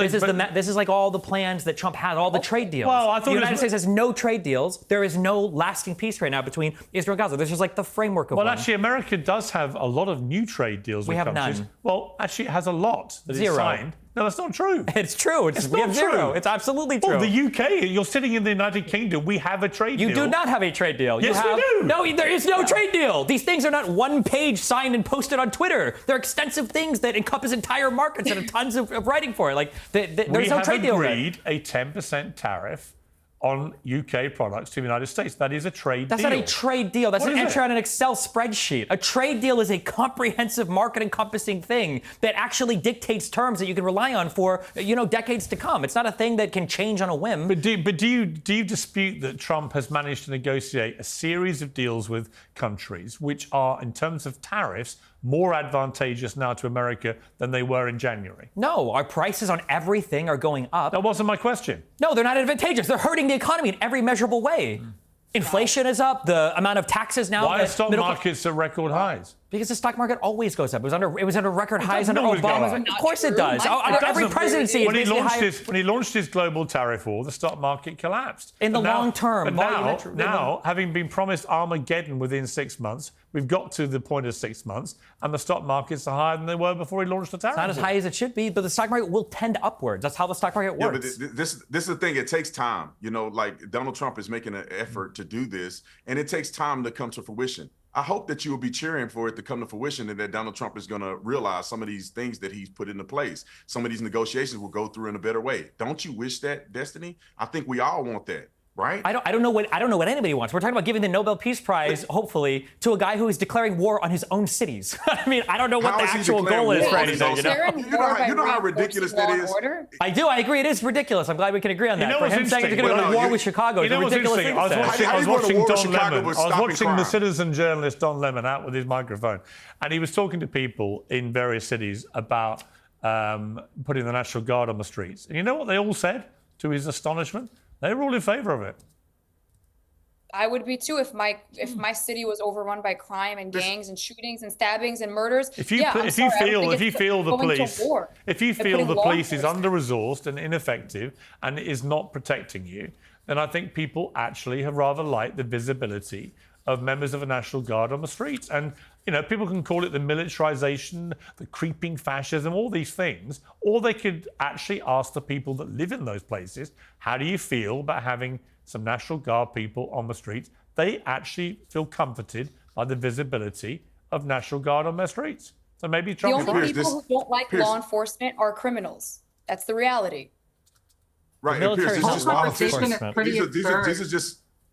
this is like all the plans that Trump had, all the trade deals. Well, I thought the United States has no trade deals. There is no lasting peace right now between Israel and Gaza. This is like the framework of one. Well, actually, America does have a lot of new trade deals with countries. We have none. Well, actually, it has a lot. That Zero. It's signed. No, that's not true. It's true. We have zero. It's absolutely true. Oh, the UK, you're sitting in the United Kingdom, we have a trade deal. You do not have a trade deal. Yes, we do. No, there is no trade deal. These things are not one page signed and posted on Twitter. They're extensive things that encompass entire markets and tons of writing for it. Like, there's no trade deal. We have agreed a 10% tariff on UK products to the United States. That is a trade deal. That's not a trade deal. That's What an is entry it? on an Excel spreadsheet. A trade deal is a comprehensive market-encompassing thing that actually dictates terms that you can rely on for, decades to come. It's not a thing that can change on a whim. But do you dispute that Trump has managed to negotiate a series of deals with countries which are, in terms of tariffs, more advantageous now to America than they were in January? No, our prices on everything are going up. That wasn't my question. No, they're not advantageous. They're hurting the economy in every measurable way. Inflation is up. The amount of taxes now. Why are stock markets at record highs? Because the stock market always goes up. It was under record highs under always go Obama. up. Of course it does. Under every presidency, when he launched his global tariff war, the stock market collapsed. In the long term. But now, having been promised Armageddon within 6 months, we've got to the point of 6 months, and the stock markets are higher than they were before he launched the tariff. It's not as high as it should be, but the stock market will tend upwards. That's how the stock market works. Yeah, but this is the thing. It takes time. Like Donald Trump is making an effort to do this, and it takes time to come to fruition. I hope that you will be cheering for it to come to fruition and that Donald Trump is going to realize some of these things that he's put into place. Some of these negotiations will go through in a better way. Don't you wish that, Destiny? I think we all want that. Right? I don't know what anybody wants. We're talking about giving the Nobel Peace Prize, hopefully, to a guy who is declaring war on his own cities. I mean, I don't know what the actual goal is for anything. You know how ridiculous that is? I do. I agree. It is ridiculous. I'm glad we can agree on that. You know for what's him saying he's going to go to war with Chicago is a ridiculous thing to say. I was watching Don Lemon. I was watching the citizen journalist Don Lemon out with his microphone, and he was talking to people in various cities about putting the National Guard on the streets. And you know what they all said, to his astonishment? They were all in favor of it. I would be too if my city was overrun by crime and gangs and shootings and stabbings and murders. If you feel the police is under-resourced and ineffective and is not protecting you, then I think people actually have rather liked the visibility of members of the National Guard on the streets. And people can call it the militarization, the creeping fascism, all these things, or they could actually ask the people that live in those places, how do you feel about having some National Guard people on the streets? They actually feel comforted by the visibility of National Guard on their streets. So maybe Trump. The only people who don't like law enforcement are criminals. That's the reality. Right.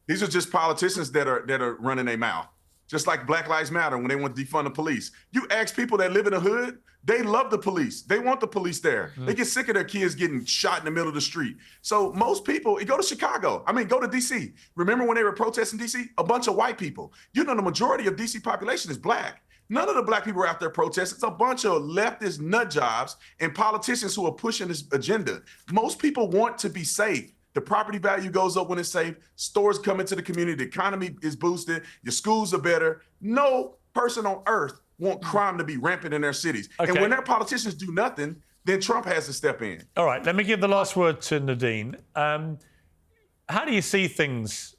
These are just politicians that are running their mouth. Just like Black Lives Matter when they want to defund the police. You ask people that live in the hood, they love the police. They want the police there. They get sick of their kids getting shot in the middle of the street. So most people, go to Chicago. Go to D.C. Remember when they were protesting D.C.? A bunch of white people. The majority of D.C. population is black. None of the black people are out there protesting. It's a bunch of leftist nut jobs and politicians who are pushing this agenda. Most people want to be safe. The property value goes up when it's safe. Stores come into the community. The economy is boosted. Your schools are better. No person on earth want crime to be rampant in their cities. Okay. And when their politicians do nothing, then Trump has to step in. All right, let me give the last word to Nerdeen. How do you see things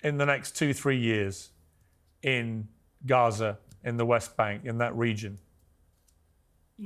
in the next 2-3 years in Gaza, in the West Bank, in that region?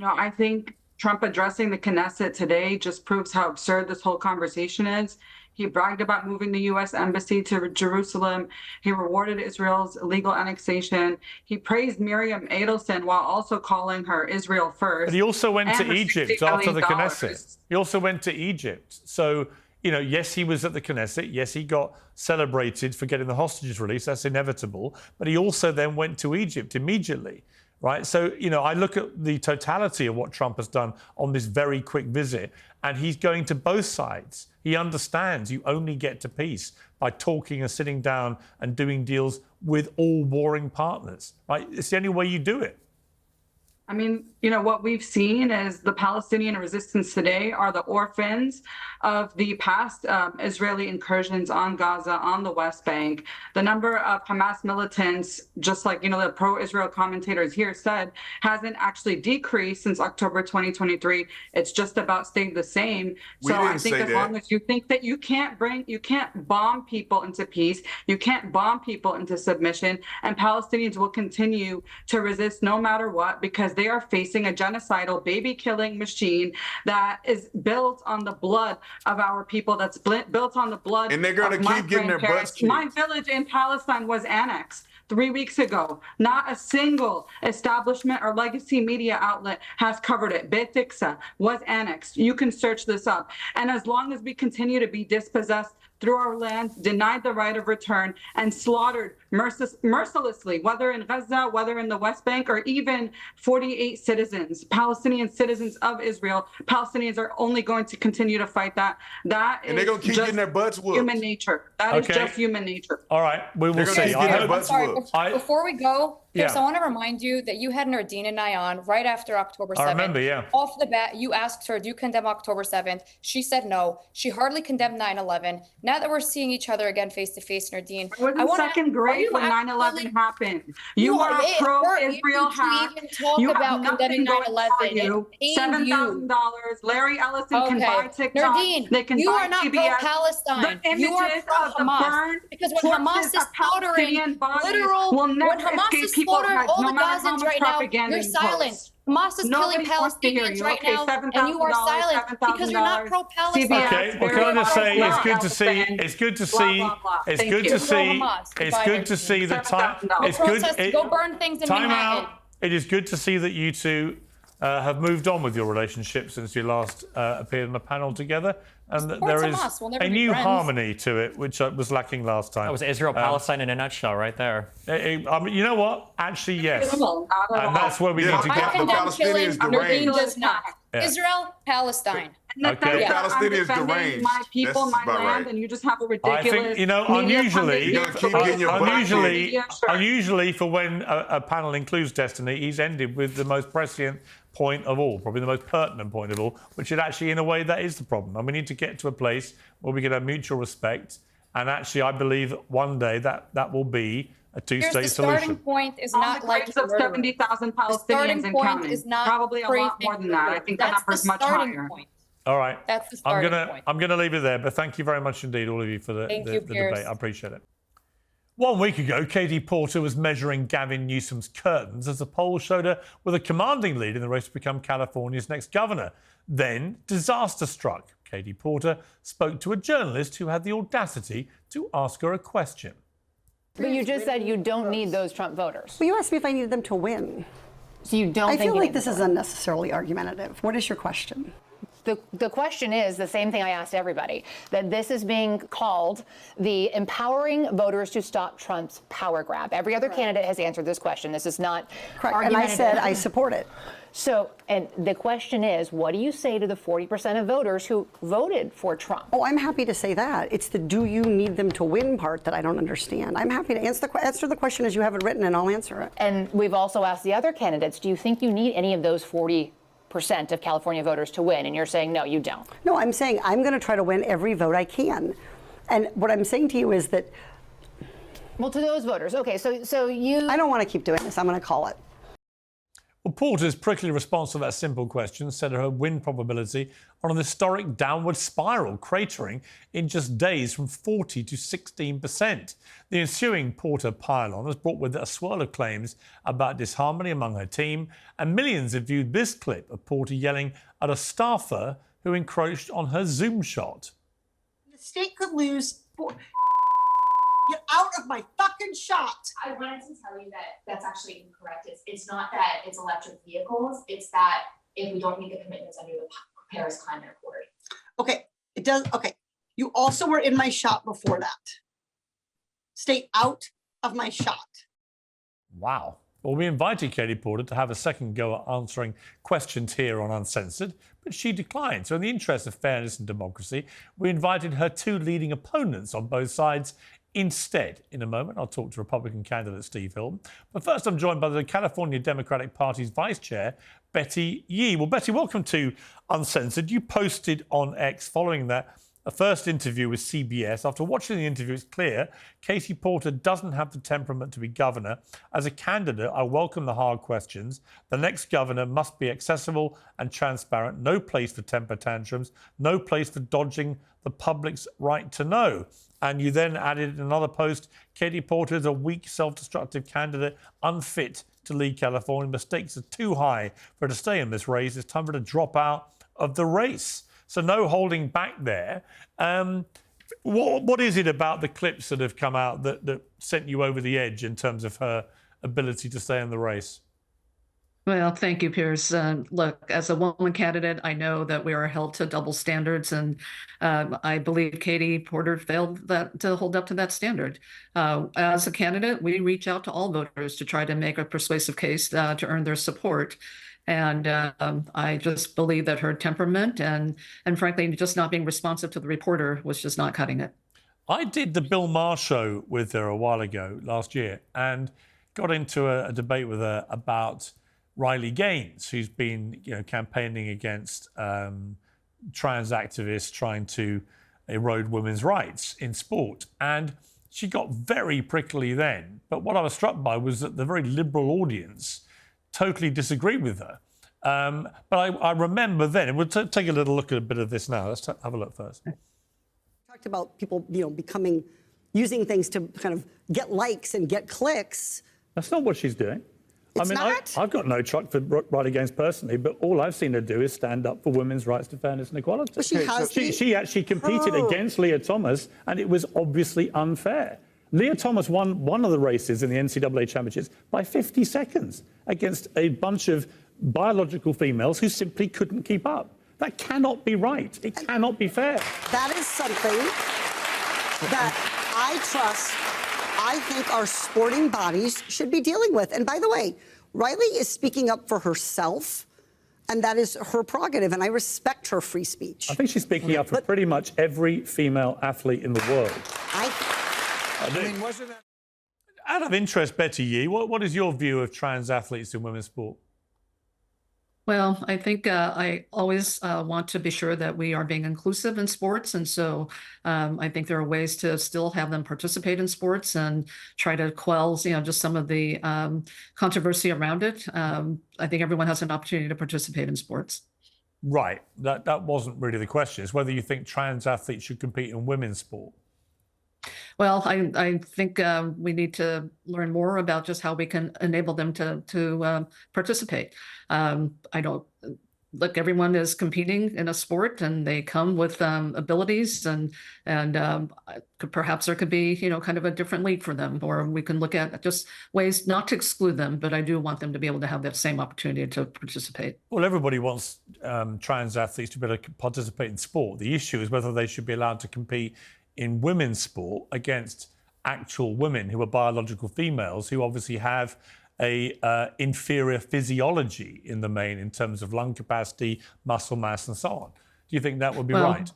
I think Trump addressing the Knesset today just proves how absurd this whole conversation is. He bragged about moving the U.S. embassy to Jerusalem. He rewarded Israel's illegal annexation. He praised Miriam Edelson while also calling her Israel first. But he also went to Egypt after the Knesset. He also went to Egypt. So, yes, he was at the Knesset. Yes, he got celebrated for getting the hostages released. That's inevitable. But he also then went to Egypt immediately. Right. So, I look at the totality of what Trump has done on this very quick visit, and he's going to both sides. He understands you only get to peace by talking and sitting down and doing deals with all warring partners. Right. It's the only way you do it. What we've seen is the Palestinian resistance today are the orphans of the past Israeli incursions on Gaza, on the West Bank. The number of Hamas militants, just like, the pro-Israel commentators here said, hasn't actually decreased since October 2023. It's just about stayed the same. So I think as long as you think that you can't bomb people into peace, you can't bomb people into submission, and Palestinians will continue to resist no matter what, because they are facing a genocidal baby-killing machine that is built on the blood of our people, that's built on the blood and they're going to keep getting their butts kicked. My village in Palestine was annexed 3 weeks ago. Not a single establishment or legacy media outlet has covered it. Betiksa was annexed. You can search this up. And as long as we continue to be dispossessed through our lands, denied the right of return, and slaughtered mercilessly, whether in Gaza, whether in the West Bank, or even 48 citizens, Palestinian citizens of Israel. Palestinians are only going to continue to fight that. And they're going to keep getting their butts whooped. Human nature. That is just human nature. All right, we will see. I'm sorry, before we go, Piers, I want to remind you that you had Nerdeen and I on right after October 7th. I remember, yeah. Off the bat, you asked her, do you condemn October 7th? She said no. She hardly condemned 9/11. Now that we're seeing each other again face to face, Nerdeen, I was in second grade when 9/11 happened. You are a pro-Israel hack. You have nothing going for you. $7,000. Larry Ellison can buy TikTok. Nerdeen, they can you buy are not PBS. pro-Palestine. The You are images of the pro-Hamas. burned Because when Hamas is slaughtering literal, will never when Hamas escape is people's slaughtering heads, all no the matter how Gazans much right now, propaganda you're you silent. post. Hamas is killing Nobody wants to hear Palestinians you. right Okay, now, and you are $7,000, silent because you're not pro-Palestine. Okay, well, can I just say it's good to see. It's good to see. It's good to see. It's good to see the time. It's good. Go burn things in Time Manhattan. out. It is good to see that you two have moved on with your relationship since you last appeared on a panel together, and that there is a new harmony to it, which was lacking last time. That was Israel-Palestine in a nutshell, right there. I mean, you know what? Actually, yes, and that's where we need to I get. condemn killing. Nerdeen does not. Israel, Palestine. Okay. Palestinians deranged. My people, That's my about land, right. and you just have a ridiculous. I think, you know, unusually for when a panel includes Destiny, he's ended with the most prescient point of all, probably the most pertinent point of all, which is actually, in a way, that is the problem. And we need to get to a place where we can have mutual respect. And actually, I believe one day that will be a two-state solution. The starting point is not like of 70,000 Palestinians and counting. Is not probably a lot more than that. I think the number is much higher. Point. All right. That's the starting point. I'm gonna leave it there, but thank you very much indeed, all of you, for the debate. I appreciate it. 1 week ago, Katie Porter was measuring Gavin Newsom's curtains as the poll showed her with a commanding lead in the race to become California's next governor. Then, disaster struck. Katie Porter spoke to a journalist who had the audacity to ask her a question. But you just said you don't need those Trump voters. Well, you asked me if I needed them to win. So you don't think I feel like this is unnecessarily argumentative. What is your question? The question is the same thing I asked everybody, that this is being called the empowering voters to stop Trump's power grab. Every other candidate has answered this question. This is not correct. And I said I support it. So, and the question is, what do you say to the 40% of voters who voted for Trump? Oh, I'm happy to say that. It's the do you need them to win part that I don't understand. I'm happy to answer the question as you have it written, and I'll answer it. And we've also asked the other candidates, do you think you need any of those 40% of California voters to win? And you're saying, no, you don't. No, I'm saying I'm going to try to win every vote I can. And what I'm saying to you is that... Well, to those voters, okay, so you... I don't want to keep doing this. I'm going to call it. Well, Porter's prickly response to that simple question set her win probability on an historic downward spiral, cratering in just days from 40 to 16%. The ensuing Porter pylon has brought with it a swirl of claims about disharmony among her team, and millions have viewed this clip of Porter yelling at a staffer who encroached on her Zoom shot. The state could lose... Get out of my fucking shot. I wanted to tell you that that's actually incorrect. It's not that it's electric vehicles. It's that if we don't meet the commitments under the Paris Climate Accord. Okay, it does. Okay, you also were in my shot before that. Stay out of my shot. Wow. Well, we invited Katie Porter to have a second go at answering questions here on Uncensored, but she declined. So in the interest of fairness and democracy, we invited her two leading opponents on both sides instead. In a moment, I'll talk to Republican candidate Steve Hilton. But first, I'm joined by the California Democratic Party's Vice Chair, Betty Yee. Well, Betty, welcome to Uncensored. You posted on X following that a first interview with CBS. After watching the interview, it's clear Katie Porter doesn't have the temperament to be governor. As a candidate, I welcome the hard questions. The next governor must be accessible and transparent. No place for temper tantrums. No place for dodging the public's right to know. And you then added in another post, Katie Porter is a weak, self-destructive candidate, unfit to lead California. Mistakes are too high for her to stay in this race. It's time for her to drop out of the race. So no holding back there. What is it about the clips that have come out that sent you over the edge in terms of her ability to stay in the race? Well, thank you, Piers. Look, as a woman candidate, I know that we are held to double standards, and I believe Katie Porter failed to hold up to that standard. As a candidate, we reach out to all voters to try to make a persuasive case to earn their support. And I just believe that her temperament and frankly, just not being responsive to the reporter was just not cutting it. I did the Bill Maher show with her a while ago, last year, and got into a debate with her about Riley Gaines, who's been, campaigning against trans activists trying to erode women's rights in sport. And she got very prickly then. But what I was struck by was that the very liberal audience totally disagreed with her. But I remember then, and we'll take a little look at a bit of this now. Let's have a look first. Talked about people, using things to kind of get likes and get clicks. That's not what she's doing. I've got no truck for Riley Gaines personally, but all I've seen her do is stand up for women's rights to fairness and equality. Well, she actually competed against Leah Thomas, and it was obviously unfair. Leah Thomas won one of the races in the NCAA championships by 50 seconds against a bunch of biological females who simply couldn't keep up. That cannot be right. It cannot be fair. That is something that I think our sporting bodies should be dealing with. And by the way, Riley is speaking up for herself, and that is her prerogative, and I respect her free speech. I think she's speaking up for pretty much every female athlete in the world. Wasn't that... Out of interest, Betty Yee, what is your view of trans athletes in women's sport? Well, I think I always want to be sure that we are being inclusive in sports. And so I think there are ways to still have them participate in sports and try to quell, just some of the controversy around it. I think everyone has an opportunity to participate in sports. Right. That wasn't really the question. It's whether you think trans athletes should compete in women's sport. Well, I think we need to learn more about just how we can enable them to participate. Everyone is competing in a sport, and they come with abilities, and perhaps there could be, kind of a different league for them, or we can look at just ways not to exclude them, but I do want them to be able to have that same opportunity to participate. Well, everybody wants trans athletes to be able to participate in sport. The issue is whether they should be allowed to compete in women's sport against actual women who are biological females who obviously have a inferior physiology in the main in terms of lung capacity, muscle mass, and so on. Do you think that would be right?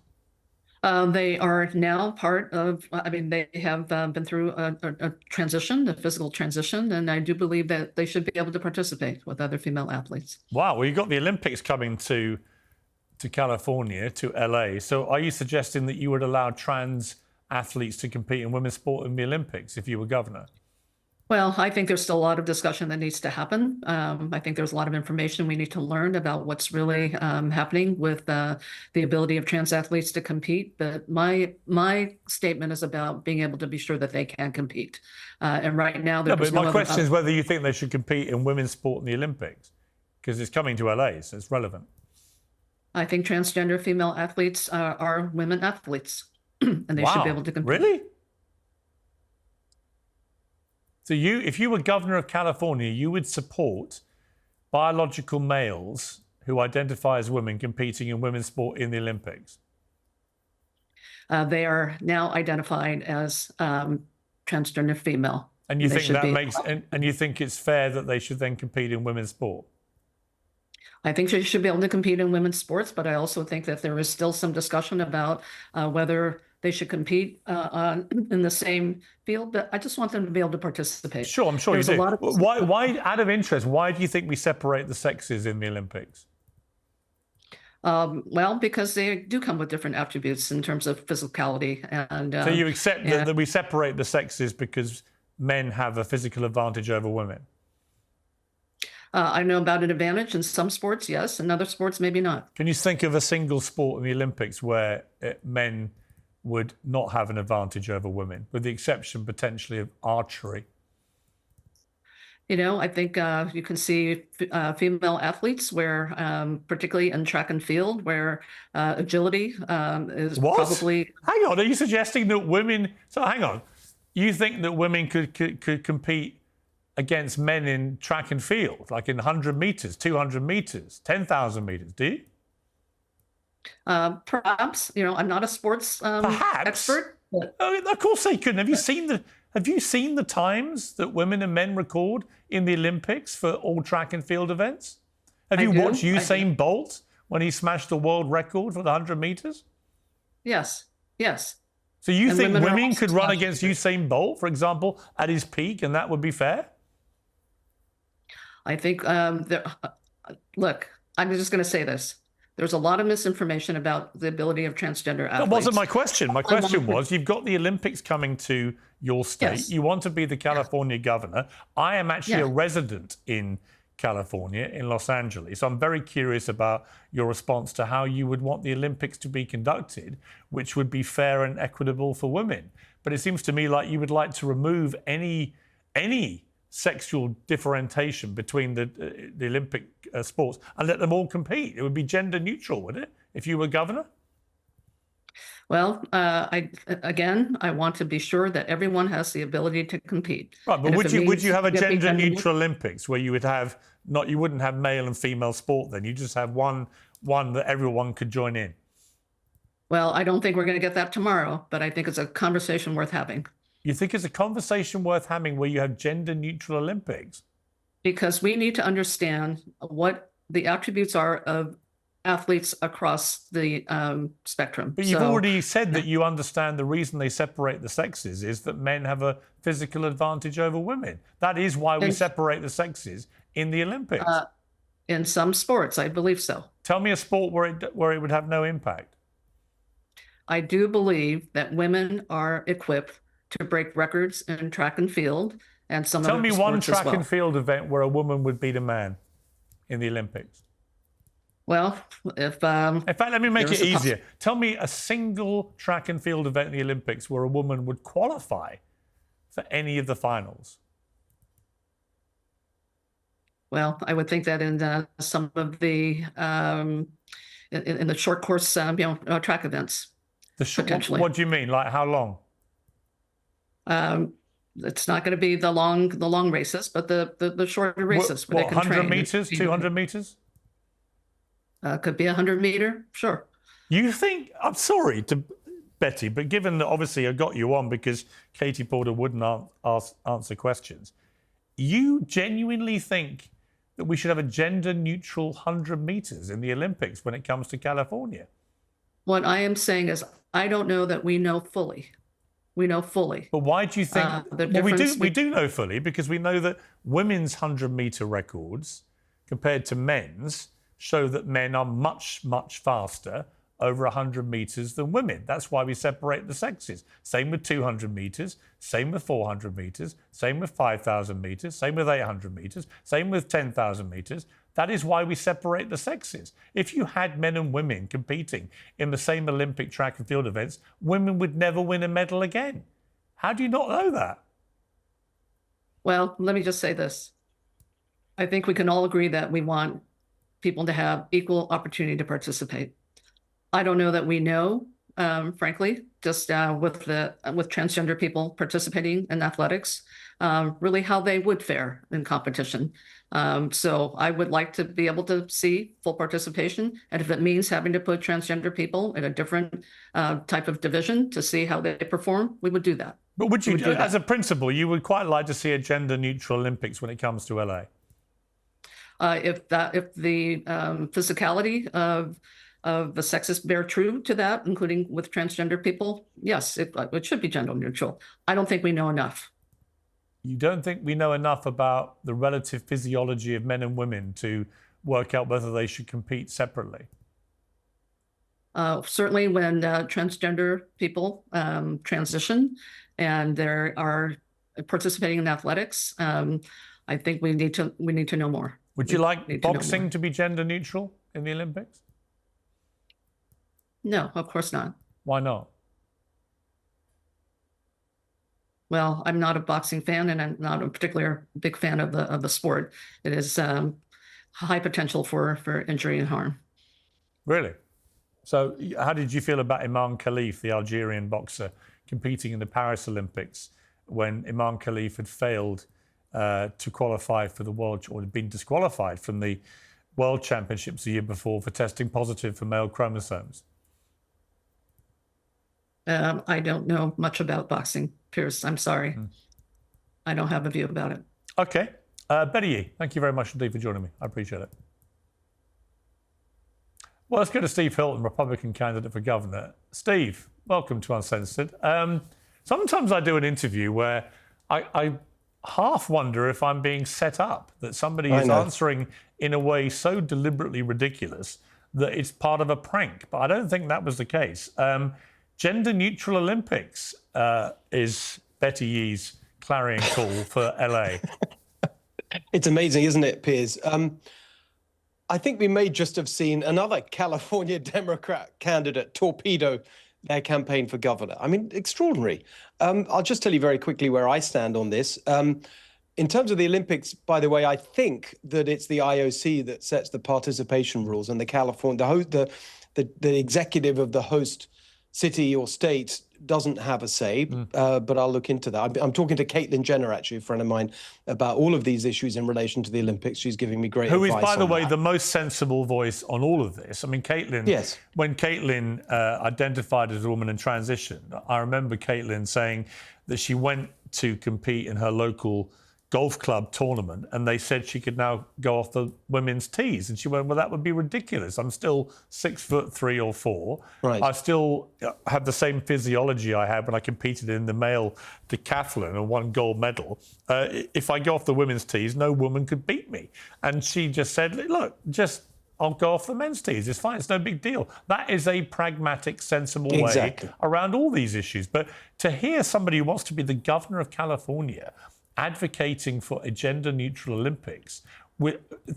They are now part of, they have been through a transition, a physical transition, and I do believe that they should be able to participate with other female athletes. Wow, well, you've got the Olympics coming to California, to LA. So are you suggesting that you would allow trans athletes to compete in women's sport in the Olympics if you were governor? Well, I think there's still a lot of discussion that needs to happen. I think there's a lot of information we need to learn about what's really happening with the ability of trans athletes to compete. But my statement is about being able to be sure that they can compete. And right now, but my question is whether you think they should compete in women's sport in the Olympics, because it's coming to LA, so it's relevant. I think transgender female athletes are women athletes, and they should be able to compete. Really? So if you were governor of California, you would support biological males who identify as women competing in women's sport in the Olympics? They are now identified as transgender female. And you think that makes, and you think it's fair that they should then compete in women's sport? I think they should be able to compete in women's sports, but I also think that there is still some discussion about whether they should compete in the same field. But I just want them to be able to participate. Sure, I'm sure you do. Why, out of interest, why do you think we separate the sexes in the Olympics? Well, because they do come with different attributes in terms of physicality. And so you accept that we separate the sexes because men have a physical advantage over women? I know about an advantage in some sports, yes. In other sports, maybe not. Can you think of a single sport in the Olympics where men would not have an advantage over women, with the exception potentially of archery? I think you can see female athletes where, particularly in track and field, where agility is probably... Hang on, are you suggesting that women... So hang on. You think that women could compete against men in track and field, like in 100 meters, 200 meters, 10,000 meters? Do you? Perhaps. I'm not a sports expert. But... Of course they couldn't. Have you seen the times that women and men record in the Olympics for all track and field events? Have you watched Usain Bolt when he smashed the world record for the 100 meters? Yes. So you think women could run against Usain Bolt, for example, at his peak, and that would be fair? I think, look, I'm just going to say this. There's a lot of misinformation about the ability of transgender athletes. That wasn't my question. My question was, you've got the Olympics coming to your state. Yes. You want to be the California governor. I am actually a resident in California, in Los Angeles. So I'm very curious about your response to how you would want the Olympics to be conducted, which would be fair and equitable for women. But it seems to me like you would like to remove any sexual differentiation between the Olympic sports and let them all compete. It would be gender neutral, wouldn't it, if you were governor? Well, I want to be sure that everyone has the ability to compete. Right, but would you have a gender neutral Olympics where you wouldn't have male and female sport then? You just have one that everyone could join in. Well, I don't think we're going to get that tomorrow, but I think it's a conversation worth having. You think it's a conversation worth having where you have gender neutral Olympics? Because we need to understand what the attributes are of athletes across the spectrum. But you've already said that you understand the reason they separate the sexes is that men have a physical advantage over women. That is why we separate the sexes in the Olympics. In some sports, I believe so. Tell me a sport where it would have no impact. I do believe that women are equipped to break records in track and field and some Tell other me sports one track as well. and field event where a woman would beat a man in the Olympics. Well, in fact, let me make it easier. Tell me a single track and field event in the Olympics where a woman would qualify for any of the finals. Well, I would think that in some of the in the short course, track events. Potentially. What do you mean? Like how long? It's not going to be the long races, but the shorter races. What 100 meters, 200 meters? Could be 100-meter, sure. You think, I'm sorry to Betty, but given that obviously I got you on because Katie Porter wouldn't answer questions, you genuinely think that we should have a gender-neutral 100 meters in the Olympics when it comes to California? What I am saying is I don't know that we know fully. We know fully. But why do you think... we do know fully because we know that women's 100-meter records compared to men's show that men are much, much faster over 100 meters than women. That's why we separate the sexes. Same with 200 meters, same with 400 meters, same with 5,000 meters, same with 800 meters, same with 10,000 meters. That is why we separate the sexes. If you had men and women competing in the same Olympic track and field events, women would never win a medal again. How do you not know that? Well, let me just say this. I think we can all agree that we want people to have equal opportunity to participate. I don't know that we know, frankly, just with transgender people participating in athletics, really how they would fare in competition. So I would like to be able to see full participation. And if it means having to put transgender people in a different type of division to see how they perform, we would do that. But would you, as a principle, you would quite like to see a gender-neutral Olympics when it comes to LA? If the physicality of the sexes bear true to that, including with transgender people, yes, it should be gender neutral. I don't think we know enough. You don't think we know enough about the relative physiology of men and women to work out whether they should compete separately? Certainly when transgender people transition and they are participating in athletics, I think we need to know more. Would you like boxing to be gender neutral in the Olympics? No, of course not. Why not? Well, I'm not a boxing fan, and I'm not a particular big fan of the sport. It is high potential for injury and harm. Really? So how did you feel about Imam Khalif, the Algerian boxer, competing in the Paris Olympics when Imam Khalif had failed to qualify for the World, or had been disqualified from the World Championships the year before for testing positive for male chromosomes? I don't know much about boxing, Piers. I'm sorry. I don't have a view about it. Okay. Betty Yee, thank you very much indeed for joining me. I appreciate it. Well, let's go to Steve Hilton, Republican candidate for governor. Steve, welcome to Uncensored. Sometimes I do an interview where I half wonder if I'm being set up, that somebody is answering in a way so deliberately ridiculous that it's part of a prank. But I don't think that was the case. Gender-neutral Olympics is Betty Yee's clarion call for LA. It's amazing, isn't it, Piers? I think we may just have seen another California Democrat candidate torpedo their campaign for governor. I mean, extraordinary. I'll just tell you very quickly where I stand on this. In terms of the Olympics, by the way, I think that it's the IOC that sets the participation rules, and the executive of the host city or state doesn't have a say, but I'll look into that. I'm talking to Caitlyn Jenner, actually, a friend of mine, about all of these issues in relation to the Olympics. She's giving me great advice. Who is, by the way, the most sensible voice on all of this. I mean, Caitlyn, yes. When Caitlyn identified as a woman in transition, I remember Caitlyn saying that she went to compete in her local golf club tournament, and they said she could now go off the women's tees. And she went, well, that would be ridiculous. I'm still 6'3" or 4. Right. I still have the same physiology I had when I competed in the male decathlon and won gold medal. If I go off the women's tees, no woman could beat me. And she just said, look, I'll go off the men's tees. It's fine. It's no big deal. That is a pragmatic, sensible way around all these issues. But to hear somebody who wants to be the governor of California advocating for a gender-neutral Olympics,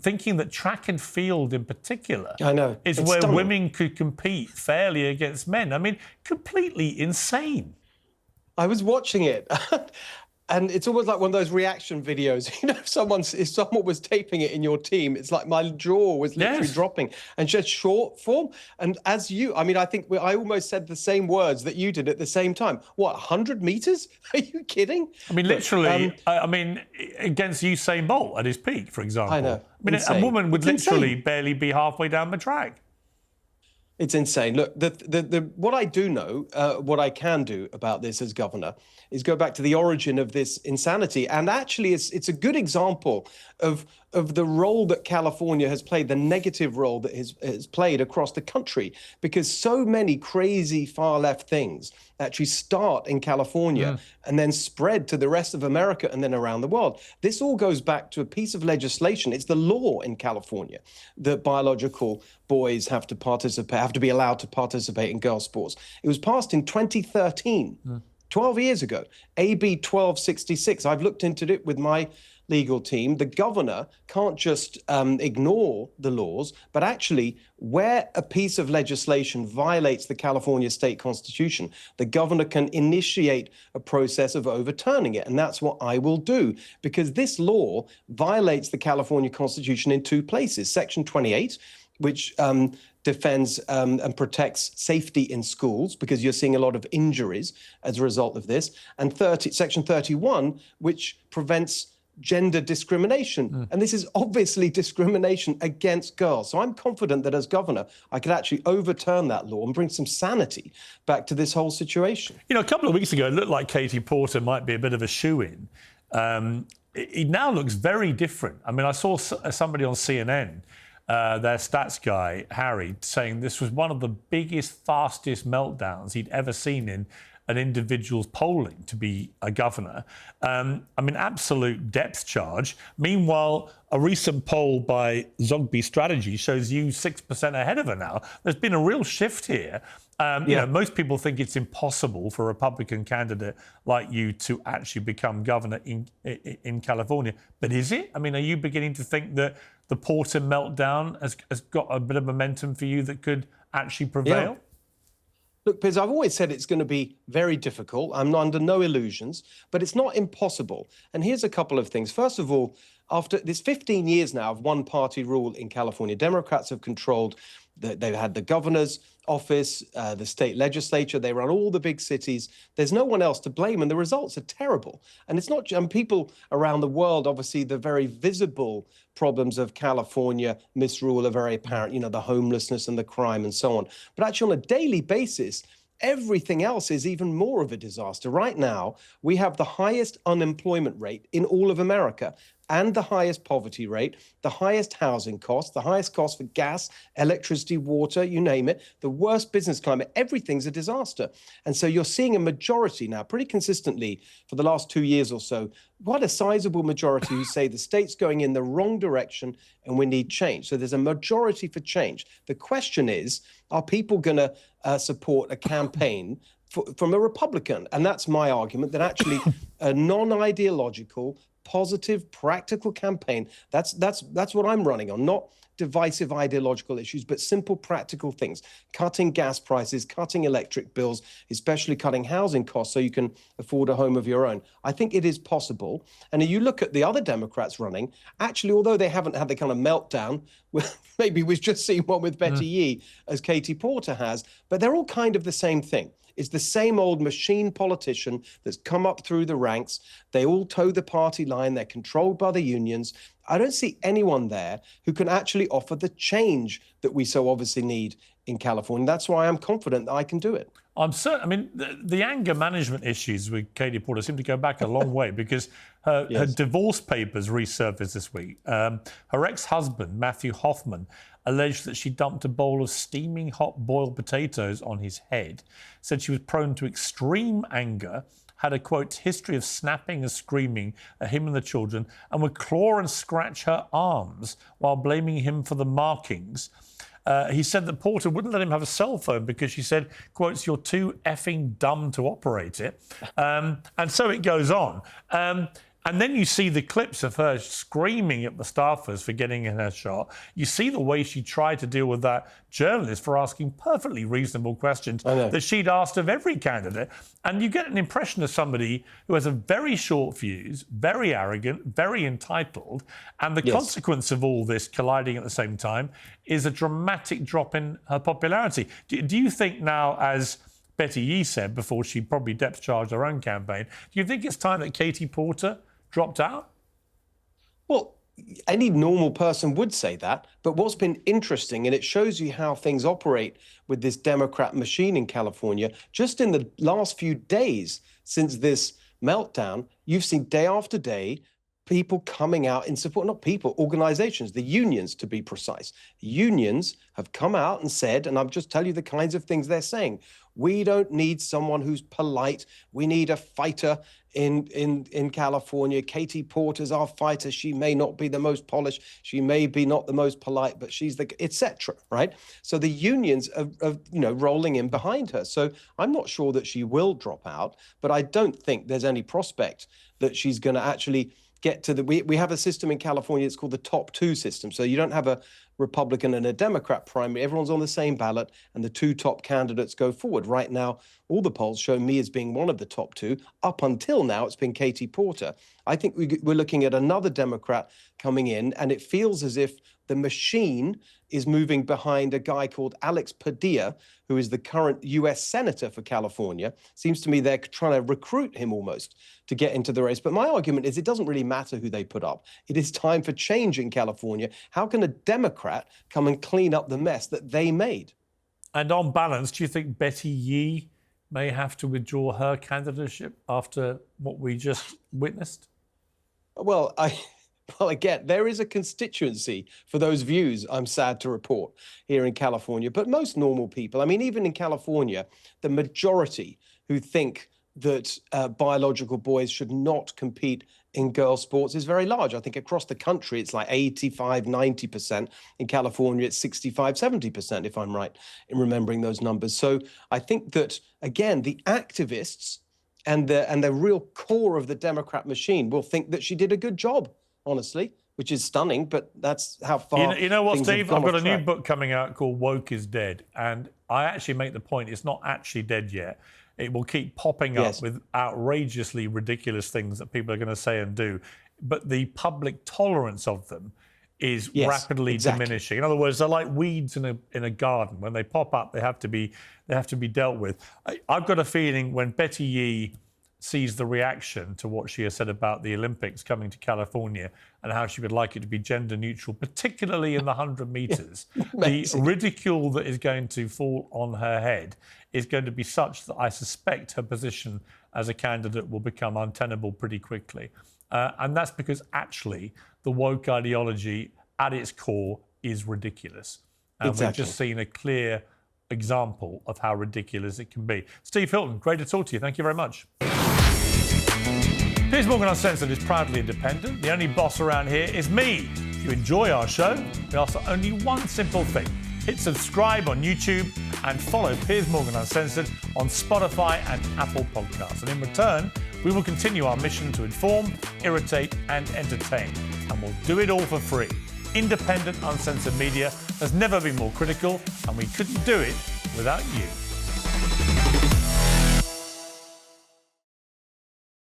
thinking that track and field in particular is where women could compete fairly against men. I mean, completely insane. I was watching it. And it's almost like one of those reaction videos. You know, if someone was taping it in your team, it's like my jaw was literally dropping. And just short form. And I think I almost said the same words that you did at the same time. What, 100 meters? Are you kidding? I mean, literally, against Usain Bolt at his peak, for example. I know. I mean, a woman would literally barely be halfway down the track. It's insane. Look, what I do know, what I can do about this as governor, is go back to the origin of this insanity. And actually, it's a good example of the role that California has played, the negative role that has played across the country, because so many crazy far left things actually start in California and then spread to the rest of America and then around the world. This all goes back to a piece of legislation. It's the law in California that biological boys have to be allowed to participate in girls' sports. It was passed in 2013. 12 years ago, AB 1266. I've looked into it with my legal team. The governor can't just ignore the laws, but actually, where a piece of legislation violates the California state constitution, the governor can initiate a process of overturning it. And that's what I will do, because this law violates the California constitution in two places. Section 28, which defends and protects safety in schools, because you're seeing a lot of injuries as a result of this, and Section 31, which prevents gender discrimination. And this is obviously discrimination against girls. So I'm confident that as governor, I could actually overturn that law and bring some sanity back to this whole situation. You know, a couple of weeks ago, it looked like Katie Porter might be a bit of a shoo-in. It now looks very different. I mean, I saw somebody on CNN, their stats guy, Harry, saying this was one of the biggest, fastest meltdowns he'd ever seen in an individual's polling to be a governor. I mean, absolute depth charge. Meanwhile, a recent poll by Zogby Strategy shows you 6% ahead of her now. There's been a real shift here. You know, most people think it's impossible for a Republican candidate like you to actually become governor in California. But is it? I mean, are you beginning to think that the Porter meltdown has got a bit of momentum for you that could actually prevail? Yeah. Look, Piers, I've always said it's going to be very difficult. I'm under no illusions, but it's not impossible. And here's a couple of things. First of all, after this 15 years now of one-party rule in California, Democrats have controlled, they've had the governor's office, the state legislature, they run all the big cities. There's no one else to blame, and the results are terrible. And it's not, and people around the world, obviously, the very visible problems of California misrule are very apparent, you know, the homelessness and the crime and so on. But actually, on a daily basis, everything else is even more of a disaster. Right now, we have the highest unemployment rate in all of America and the highest poverty rate, the highest housing costs, the highest cost for gas, electricity, water, you name it, the worst business climate. Everything's a disaster. And so you're seeing a majority now, pretty consistently for the last 2 years or so, quite a sizable majority who say the state's going in the wrong direction and we need change. So there's a majority for change. The question is, are people going to support a campaign from a Republican? And that's my argument, that actually a non-ideological, positive, practical campaign, that's what I'm running on, not divisive ideological issues, but simple practical things, cutting gas prices, cutting electric bills, especially cutting housing costs so you can afford a home of your own. I think it is possible. And you look at the other Democrats running, actually, although they haven't had the kind of meltdown, maybe we've just seen one with Betty Yee as Katie Porter has, but they're all kind of the same thing. It's the same old machine politician that's come up through the ranks. They all toe the party line. They're controlled by the unions. I don't see anyone there who can actually offer the change that we so obviously need in California. That's why I'm confident that I can do it. I'm certain. I mean, the anger management issues with Katie Porter seem to go back a long way because her divorce papers resurfaced this week. Her ex-husband, Matthew Hoffman, alleged that she dumped a bowl of steaming hot boiled potatoes on his head, said she was prone to extreme anger, had a, quote, history of snapping and screaming at him and the children, and would claw and scratch her arms while blaming him for the markings. He said that Porter wouldn't let him have a cell phone because she said, quotes, "You're too effing dumb to operate it." And so it goes on. And then you see the clips of her screaming at the staffers for getting in her shot. You see the way she tried to deal with that journalist for asking perfectly reasonable questions that she'd asked of every candidate. And you get an impression of somebody who has a very short fuse, very arrogant, very entitled. And the consequence of all this colliding at the same time is a dramatic drop in her popularity. Do you think now, as Betty Yee said before she probably depth charged her own campaign, do you think it's time that Katie Porter dropped out? Well, any normal person would say that. But what's been interesting, and it shows you how things operate with this Democrat machine in California, just in the last few days since this meltdown, you've seen day after day people coming out in support, not people, organizations, the unions to be precise. Unions have come out and said, and I'll just tell you the kinds of things they're saying. We don't need someone who's polite. We need a fighter in California. Katie Porter's our fighter. She may not be the most polished. She may be not the most polite, but she's the, etc. Right? So the unions are rolling in behind her. So I'm not sure that she will drop out, but I don't think there's any prospect that she's going to actually get to the. We have a system in California. It's called the top two system. So you don't have a Republican and a Democrat primary. Everyone's on the same ballot, and the two top candidates go forward. Right now, all the polls show me as being one of the top two. Up until now, it's been Katie Porter. I think we're looking at another Democrat coming in, and it feels as if the machine is moving behind a guy called Alex Padilla, who is the current U.S. Senator for California. Seems to me they're trying to recruit him almost to get into the race. But my argument is it doesn't really matter who they put up. It is time for change in California. How can a Democrat come and clean up the mess that they made? And on balance, do you think Betty Yee may have to withdraw her candidacy after what we just witnessed? Well, again, there is a constituency for those views, I'm sad to report, here in California. But most normal people, I mean, even in California, the majority who think that biological boys should not compete in girls' sports is very large. I think across the country, it's like 85, 90%. In California, it's 65, 70%, if I'm right in remembering those numbers. So I think that, again, the activists and the real core of the Democrat machine will think that she did a good job, honestly, which is stunning, but that's how far. You know what, things have Steve? gone I've got off a new track. book coming out called Woke is Dead. And I actually make the point it's not actually dead yet. It will keep popping up with outrageously ridiculous things that people are going to say and do but the public tolerance of them is Yes, rapidly exactly. diminishing. In other words, they're like weeds in a garden. When they pop up, they have to be dealt with. I've got a feeling when Betty Yee sees the reaction to what she has said about the Olympics coming to California and how she would like it to be gender neutral, particularly in the 100 meters, the ridicule that is going to fall on her head is going to be such that I suspect her position as a candidate will become untenable pretty quickly. And that's because actually the woke ideology at its core is ridiculous. And we've just seen a clear example of how ridiculous it can be. Steve Hilton, great to talk to you. Thank you very much. Piers Morgan Uncensored is proudly independent. The only boss around here is me. If you enjoy our show, we ask for only one simple thing. Hit subscribe on YouTube and follow Piers Morgan Uncensored on Spotify and Apple Podcasts. And in return, we will continue our mission to inform, irritate and entertain. And we'll do it all for free. Independent, uncensored media has never been more critical, and we couldn't do it without you.